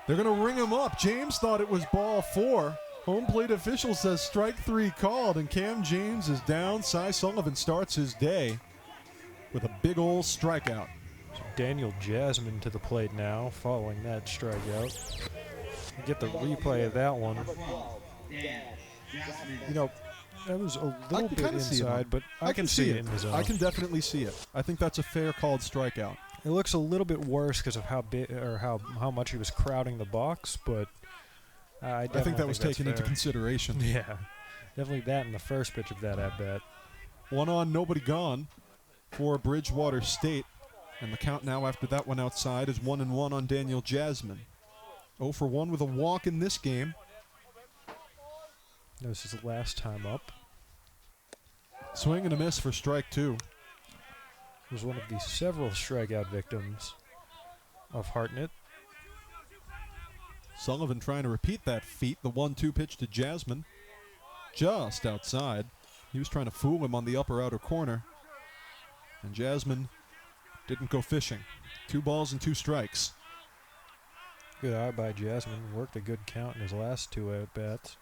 They're going to ring him up. James thought it was ball 4. Home plate official says strike 3 called, and Cam James is down. Cy Sullivan starts his day with a big old strikeout. So Daniel Jasmine to the plate now, following that strikeout. You get the replay of that one. You know, that was a little bit inside, but I can see it in the zone. I can definitely see it. I think that's a fair called strikeout. It looks a little bit worse because of how big or how much he was crowding the box, but I think that was taken into consideration. Yeah, definitely that in the first pitch of that at bat. 1 on, nobody gone for Bridgewater State, and the count now after that one outside is 1-1 on Daniel Jasmine. 0 for 1 with a walk in this game. This is the last time up. Swing and a miss for strike 2. Was one of the several strikeout victims of Hartnett. Sullivan trying to repeat that feat. The 1-2 pitch to Jasmine. Just outside. He was trying to fool him on the upper outer corner. And Jasmine didn't go fishing. 2 balls and 2 strikes. Good eye by Jasmine. Worked a good count in his last 2 at-bats.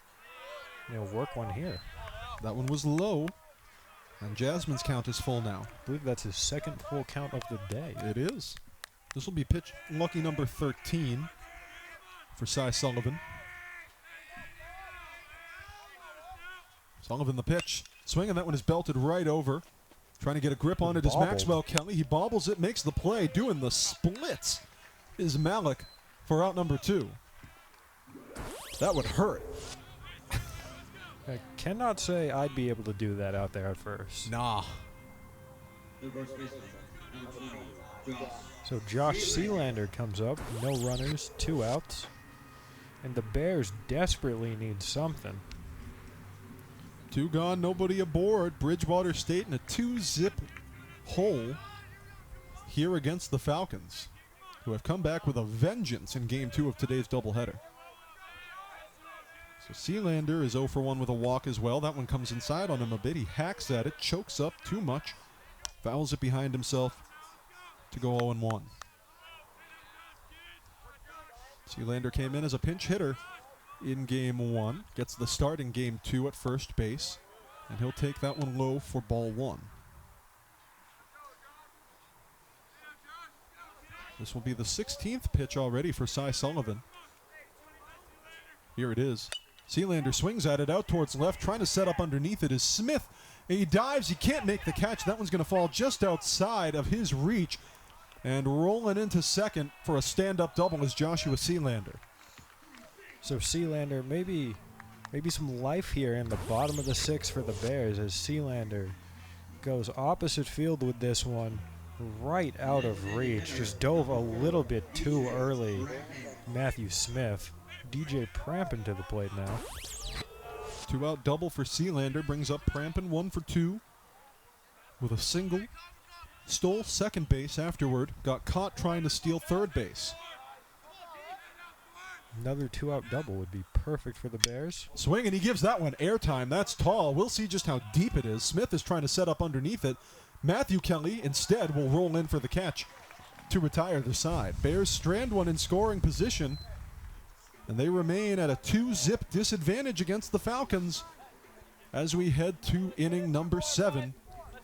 He'll work one here. That one was low. And Jasmine's count is full now. I believe that's his second full count of the day. It is. This will be pitch lucky number 13 for Cy Sullivan. Sullivan the pitch. Swing, and that one is belted right over. Trying to get a grip on it is Maxwell Kelly. He bobbles it, makes the play. Doing the splits is Malik for out number 2. That would hurt. I cannot say I'd be able to do that out there at first. Nah. So Josh Sealander comes up. No runners, 2 outs. And the Bears desperately need something. 2 gone, nobody aboard. Bridgewater State in a 2-zip hole here against the Falcons, who have come back with a vengeance in Game 2 of today's doubleheader. So Sealander is 0 for 1 with a walk as well. That one comes inside on him a bit. He hacks at it, chokes up too much, fouls it behind himself to go 0-1. Sealander came in as a pinch hitter in Game 1, gets the start in Game 2 at first base, and he'll take that one low for ball 1. This will be the 16th pitch already for Cy Sullivan. Here it is. Sealander swings at it out towards left, trying to set up underneath it is Smith. He dives, he can't make the catch. That one's going to fall just outside of his reach. And rolling into second for a stand-up double is Joshua Sealander. So Sealander, maybe some life here in the bottom of the 6th for the Bears as Sealander goes opposite field with this one, right out of reach. Just dove a little bit too early. Matthew Smith. DJ Prampin to the plate now. 2-out double for Sealander brings up Prampin 1 for 2 with a single. Stole second base afterward. Got caught trying to steal third base. Another 2-out double would be perfect for the Bears. Swing, and he gives that one airtime. That's tall. We'll see just how deep it is. Smith is trying to set up underneath it. Matthew Kelly instead will roll in for the catch to retire the side. Bears strand one in scoring position, and they remain at a 2-zip disadvantage against the Falcons as we head to inning number 7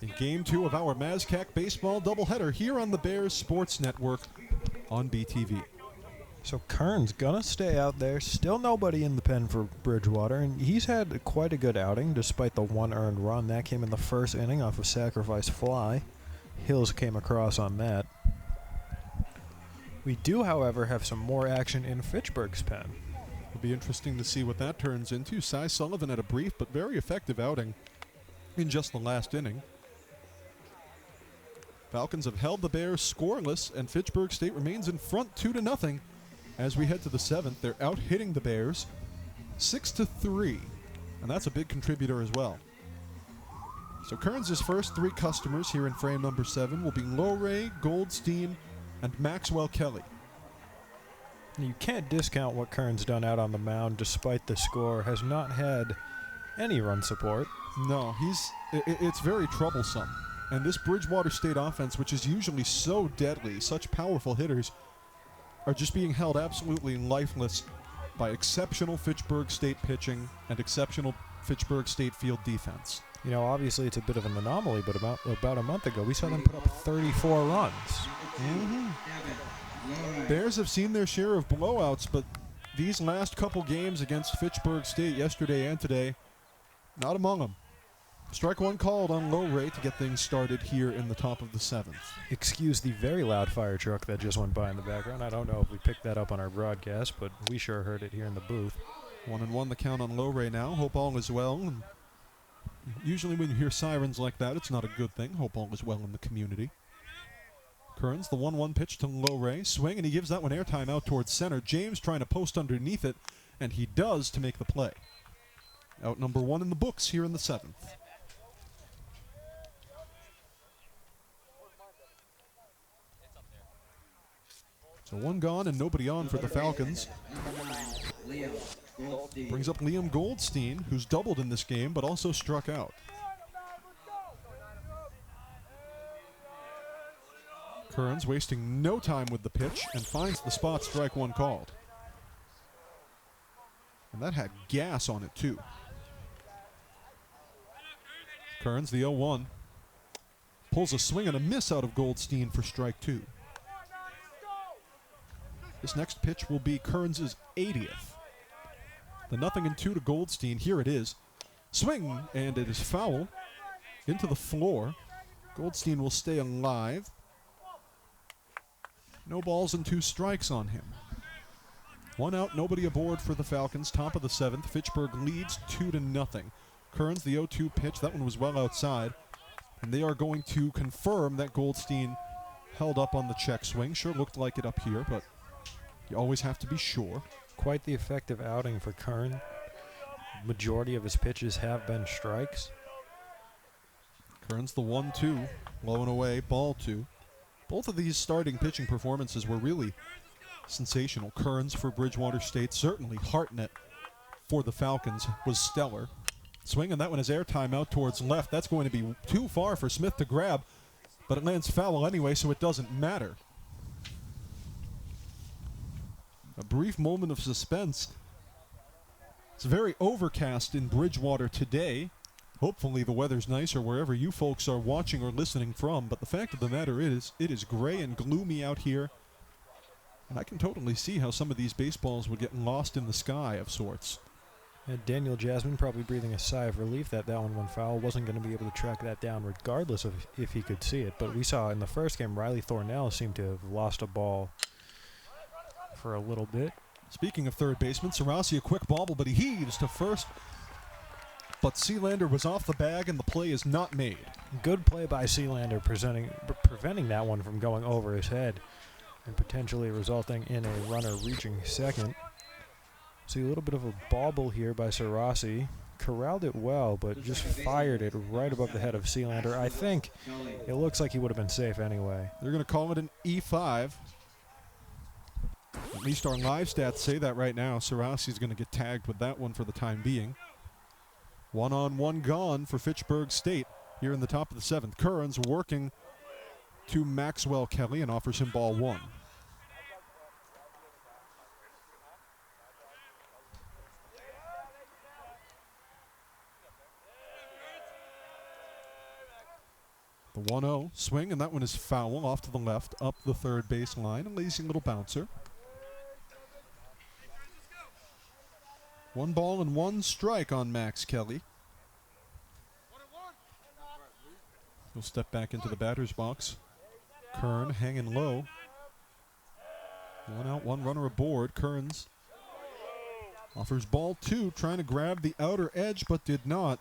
in Game 2 of our Mazcac Baseball doubleheader here on the Bears Sports Network on BTV. So Kern's going to stay out there. Still nobody in the pen for Bridgewater, and he's had quite a good outing despite the 1 earned run. That came in the first inning off a sacrifice fly. Hills came across on that. We do, however, have some more action in Fitchburg's pen. It'll be interesting to see what that turns into. Cy Sullivan had a brief but very effective outing in just the last inning. Falcons have held the Bears scoreless, and Fitchburg State remains in front 2-0 as we head to the 7th. They're out hitting the Bears 6-3, and that's a big contributor as well. So Kearns' first 3 customers here in frame number 7 will be Lowray, Goldstein, and Maxwell Kelly. You can't discount what Kern's done out on the mound despite the score. Has not had any run support. No, it's very troublesome. And this Bridgewater State offense, which is usually so deadly, such powerful hitters, are just being held absolutely lifeless by exceptional Fitchburg State pitching and exceptional Fitchburg State field defense. You know, obviously it's a bit of an anomaly, but about a month ago we saw them put up 34 runs. Bears have seen their share of blowouts, but these last couple games against Fitchburg State yesterday and today, not among them. Strike one called on low rate to get things started here in the top of the 7th. Excuse the very loud fire truck that just went by in the background. I don't know if we picked that up on our broadcast, but we sure heard it here in the booth. 1-1 the count on low rate now. Hope all is well. And usually when you hear sirens like that, it's not a good thing. Hope all is well in the community. Kearns, the 1-1 pitch to low ray. Swing, and he gives that one airtime out towards center. James trying to post underneath it, and he does to make the play. Out number 1 in the books here in the 7th. So one gone and nobody on for the Falcons. Brings up Liam Goldstein, who's doubled in this game, but also struck out. Kearns wasting no time with the pitch and finds the spot, strike one called. And that had gas on it too. Kearns, the 0-1. Pulls a swing and a miss out of Goldstein for strike 2. This next pitch will be Kearns' 80th. The 0-2 to Goldstein. Here it is. Swing, and it is foul. Into the floor. Goldstein will stay alive. No balls and 2 strikes on him. 1 out, nobody aboard for the Falcons. Top of the 7th. Fitchburg leads 2-0. Kearns, the 0-2 pitch. That one was well outside. And they are going to confirm that Goldstein held up on the check swing. Sure looked like it up here, but you always have to be sure. Quite the effective outing for Kern. Majority of his pitches have been strikes. Kearns, the 1-2. Low and away, ball 2. Both of these starting pitching performances were really sensational. Kearns for Bridgewater State, certainly Hartnett for the Falcons was stellar. Swing, and that one is airtime out towards left. That's going to be too far for Smith to grab, but it lands foul anyway, so it doesn't matter. A brief moment of suspense. It's very overcast in Bridgewater today. Hopefully the weather's nicer wherever you folks are watching or listening from, but the fact of the matter is, it is gray and gloomy out here, and I can totally see how some of these baseballs would get lost in the sky of sorts. And Daniel Jasmine probably breathing a sigh of relief that one went foul. Wasn't going to be able to track that down regardless of if he could see it. But we saw in the first game, Riley Thornell seemed to have lost a ball for a little bit. Speaking of third baseman, Sarasi a quick bobble, but he heaves to first. But Sealander was off the bag, and the play is not made. Good play by Sealander, preventing that one from going over his head and potentially resulting in a runner reaching second. See a little bit of a bobble here by Sarasi. Corralled it well, but just fired it right above the head of Sealander. I think it looks like he would have been safe anyway. They're going to call it an E5. At least our live stats say that right now. Sarasi's going to get tagged with that one for the time being. 1-on-1 gone for Fitchburg State here in the top of the 7th. Kearns working to Maxwell Kelly and offers him ball 1. The 1-0 swing, and that one is foul off to the left, up the third base line. A lazy little bouncer. 1 ball and 1 strike on Max Kelly. He'll step back into the batter's box. Kern hanging low. 1 out, 1 runner aboard. Kearns offers ball 2, trying to grab the outer edge, but did not.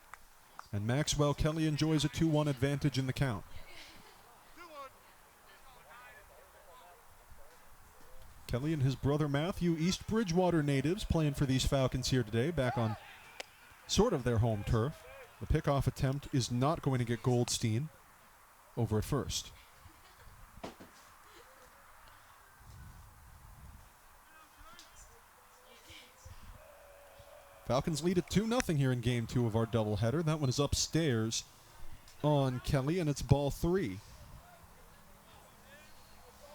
And Maxwell Kelly enjoys a 2-1 advantage in the count. Kelly and his brother Matthew, East Bridgewater natives, playing for these Falcons here today, back on sort of their home turf. The pickoff attempt is not going to get Goldstein over at first. Falcons lead at 2-0 here in Game 2 of our doubleheader. That one is upstairs on Kelly, and it's ball 3.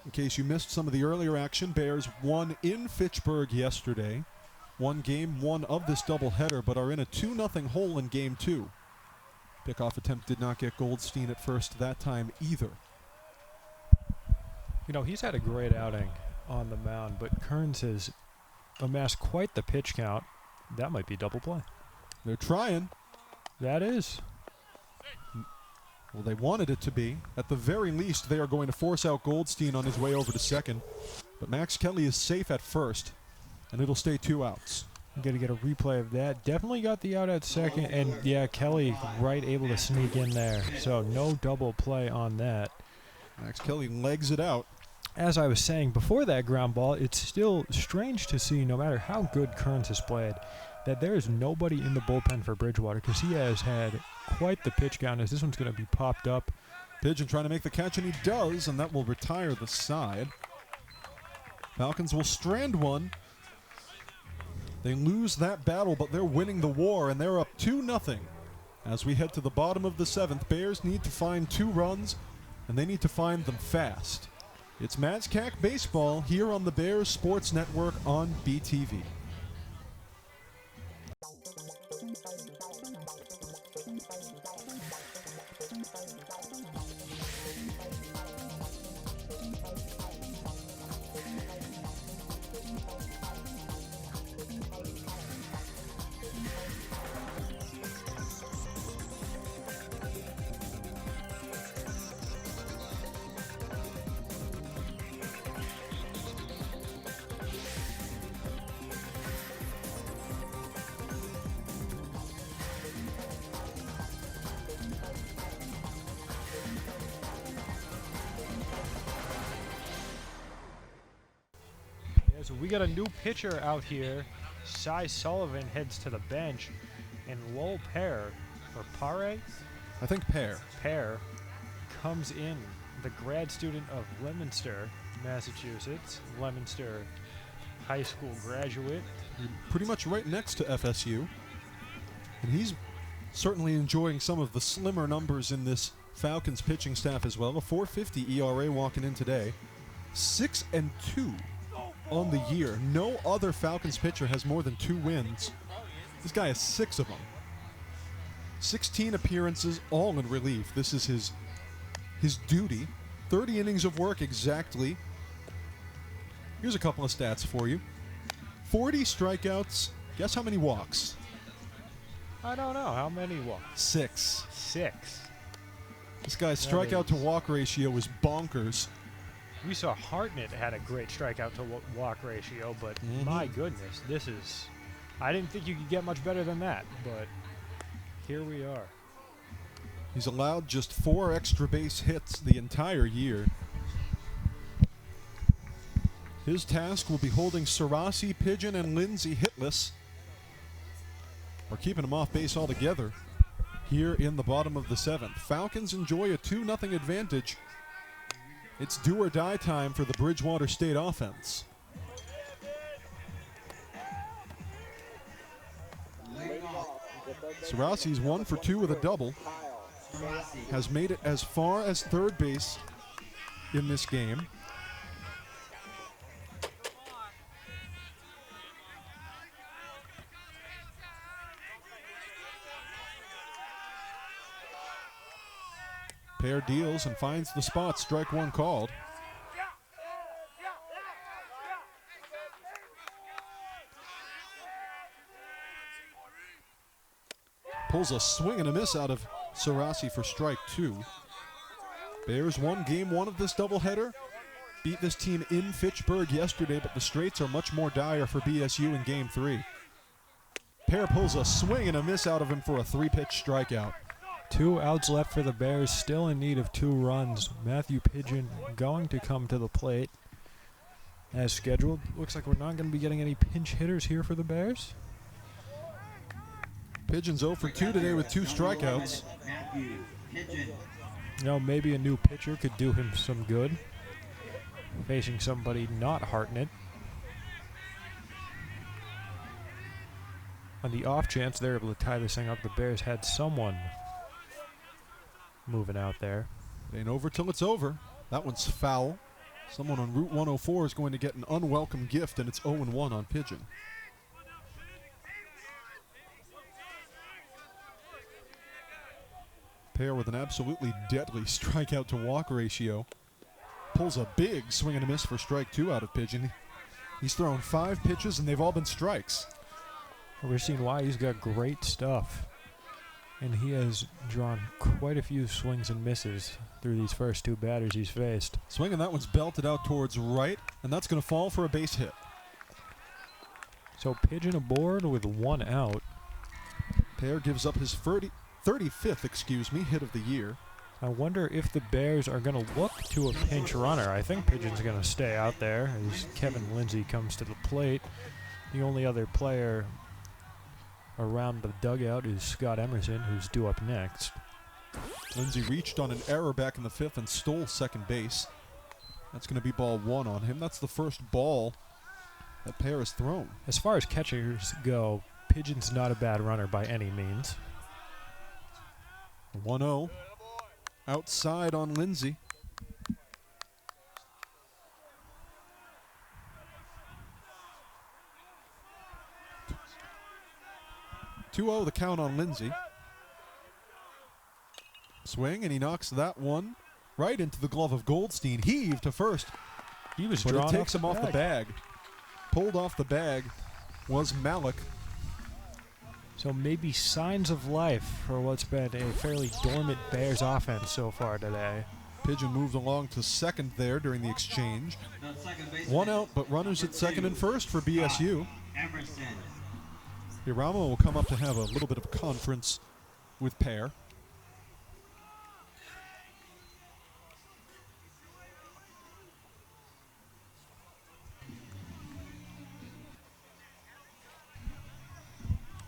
In case you missed some of the earlier action, Bears won in Fitchburg yesterday. Won Game 1 of this doubleheader, but are in a 2-0 hole in Game 2. Pickoff attempt did not get Goldstein at first that time either. You know, he's had a great outing on the mound, but Kearns has amassed quite the pitch count. That might be double play. They're trying. That is. Well, they wanted it to be. At the very least, they are going to force out Goldstein on his way over to second. But Max Kelly is safe at first, and it'll stay 2 outs. I'm going to get a replay of that. Definitely got the out at second, and yeah, Kelly right able to sneak in there. So no double play on that. Max Kelly legs it out. As I was saying before that ground ball, it's still strange to see, no matter how good Kearns has played, that there is nobody in the bullpen for Bridgewater, because he has had quite the pitch count as this one's going to be popped up. Pigeon trying to make the catch, and he does, and that will retire the side. Falcons will strand one. They lose that battle, but they're winning the war, and they're up 2-0. As we head to the bottom of the 7th, Bears need to find 2 runs, and they need to find them fast. It's Mazcac Baseball here on the Bears Sports Network on BTV. So we got a new pitcher out here. Cy Sullivan heads to the bench, and Lowell Pear, or Pare? I think Pear. Pear comes in, the grad student of Leominster, Massachusetts, Leominster high school graduate. Pretty much right next to FSU. And he's certainly enjoying some of the slimmer numbers in this Falcons pitching staff as well. A 4.50 ERA walking in today. 6-2 on the year. No other Falcons pitcher has more than 2 wins. This guy has 6 of them. 16 appearances, all in relief. This is his duty. 30 innings of work exactly. Here's a couple of stats for you. 40 strikeouts. Guess how many walks? I don't know. How many walks? 6. 6. This guy's strikeout to walk ratio is bonkers. We saw Hartnett had a great strikeout to walk ratio, but my goodness, this is... I didn't think you could get much better than that, but here we are. He's allowed just 4 extra base hits the entire year. His task will be holding Sarasi, Pigeon, and Lindsay hitless, or keeping them off base altogether here in the bottom of the 7th. Falcons enjoy a 2-0 advantage. It's do or die time for the Bridgewater State offense. Sarasi's 1 for 2 with a double. Has made it as far as third base in this game. Pair deals and finds the spot. Strike 1 called. Pulls a swing and a miss out of Sarasi for strike 2. Bears won game 1 of this doubleheader. Beat this team in Fitchburg yesterday, but the straits are much more dire for BSU in game 3. Pair pulls a swing and a miss out of him for a 3-pitch strikeout. 2 outs left for the Bears, still in need of 2 runs. Matthew Pigeon going to come to the plate as scheduled. Looks like we're not going to be getting any pinch hitters here for the Bears. Pigeon's 0 for 2 today with 2 strikeouts. You know, maybe a new pitcher could do him some good, facing somebody not Hartnett. On the off chance they're able to tie this thing up, the Bears had someone moving out there. It ain't over till it's over. That one's foul. Someone on Route 104 is going to get an unwelcome gift, and it's 0-1 on Pigeon. Pair with an absolutely deadly strikeout to walk ratio. Pulls a big swing and a miss for strike 2 out of Pigeon. He's thrown 5 pitches, and they've all been strikes. We're seeing why he's got great stuff. And he has drawn quite a few swings and misses through these first 2 batters he's faced. Swinging, that one's belted out towards right, and that's going to fall for a base hit. So Pigeon aboard with 1 out. Pair gives up his 35th hit of the year. I wonder if the Bears are going to look to a pinch runner. I think Pigeon's going to stay out there as Kevin Lindsay comes to the plate. The only other player around the dugout is Scott Emerson, who's due up next. Lindsay reached on an error back in the 5th and stole second base. That's going to be ball 1 on him. That's the first ball that Pair has thrown. As far as catchers go, Pigeon's not a bad runner by any means. 1-0. Outside on Lindsay. 2-0 the count on Lindsay. Swing, and he knocks that one right into the glove of Goldstein. Heave to first. He was but drawn it takes him off the bag. Pulled off the bag was Malik. So maybe signs of life for what's been a fairly dormant Bears offense so far today. Pigeon moved along to second there during the exchange. 1 out, but runners at second and first for BSU. Hiramo will come up to have a little bit of a conference with Pair.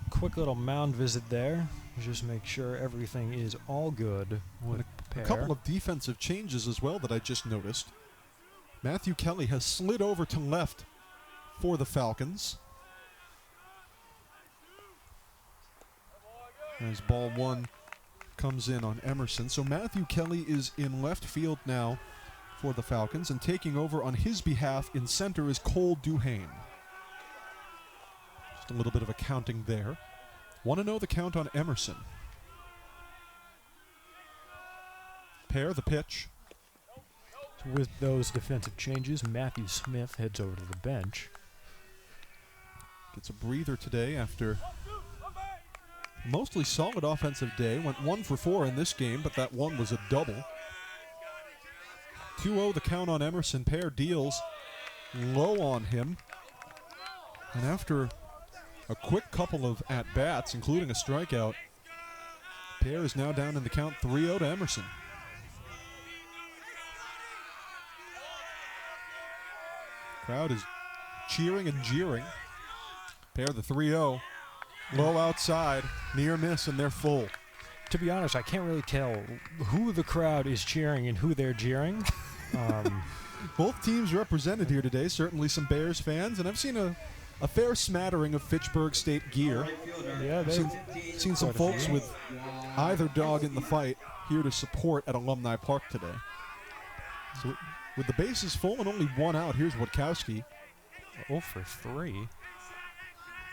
Quick little mound visit there. Just make sure everything is all good with Pair. A couple of defensive changes as well that I just noticed. Matthew Kelly has slid over to left for the Falcons. As ball 1 comes in on Emerson. So Matthew Kelly is in left field now for the Falcons, and taking over on his behalf in center is Cole Duhane. Just a little bit of accounting there. 1-0 the count on Emerson. Pair the pitch. With those defensive changes, Matthew Smith heads over to the bench. Gets a breather today after mostly solid offensive day. Went 1 for 4 in this game, but that one was a double. 2-0 the count on Emerson. Pair deals low on him. And after a quick couple of at-bats, including a strikeout, Pair is now down in the count 3-0 to Emerson. Crowd is cheering and jeering. Pair the 3-0. Low outside, near miss, and they're full. To be honest, I can't really tell who the crowd is cheering and who they're jeering. Both teams represented here today, certainly some Bears fans, and I've seen a fair smattering of Fitchburg State gear. Yeah, they've seen some folks with either dog in the fight here to support at Alumni Park today. So with the bases full and only 1 out, here's Witkowski. 0 for 3.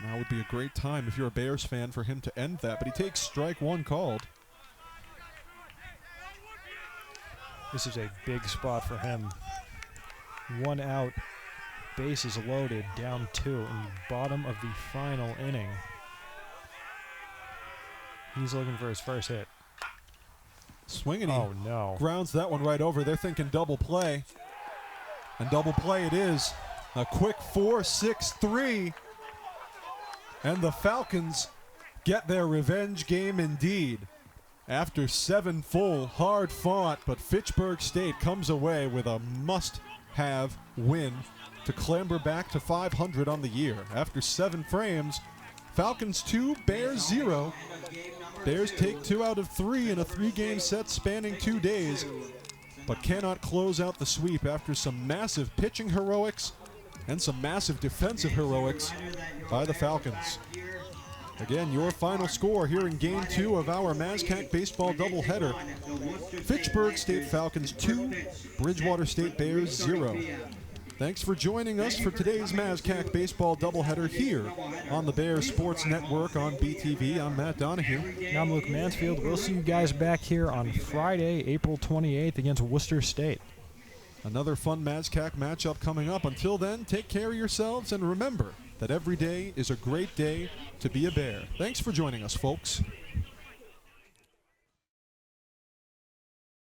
Now would be a great time if you're a Bears fan for him to end that, but he takes strike 1 called. This is a big spot for him. 1 out, bases loaded, down 2 in the bottom of the final inning. He's looking for his first hit. Swinging, oh no. Grounds that one right over. They're thinking double play. And double play it is. A quick 4-6-3. And the Falcons get their revenge game indeed. After 7 full, hard fought, but Fitchburg State comes away with a must-have win to clamber back to 500 on the year. After 7 frames, Falcons 2, Bears 0. Bears take 2 out of 3 in a 3-game set spanning 2 days, but cannot close out the sweep after some massive pitching heroics and some massive defensive heroics by the Falcons. Again, your final score here in Game 2 of our MazCac baseball doubleheader. Fitchburg State Falcons 2, Bridgewater State Bears 0. Thanks for joining us for today's MazCac baseball doubleheader here on the Bears Sports Network on BTV. I'm Matt Donahue. And I'm Luke Mansfield. We'll see you guys back here on Friday, April 28th against Worcester State. Another fun MazCac matchup coming up. Until then, take care of yourselves and remember that every day is a great day to be a Bear. Thanks for joining us, folks.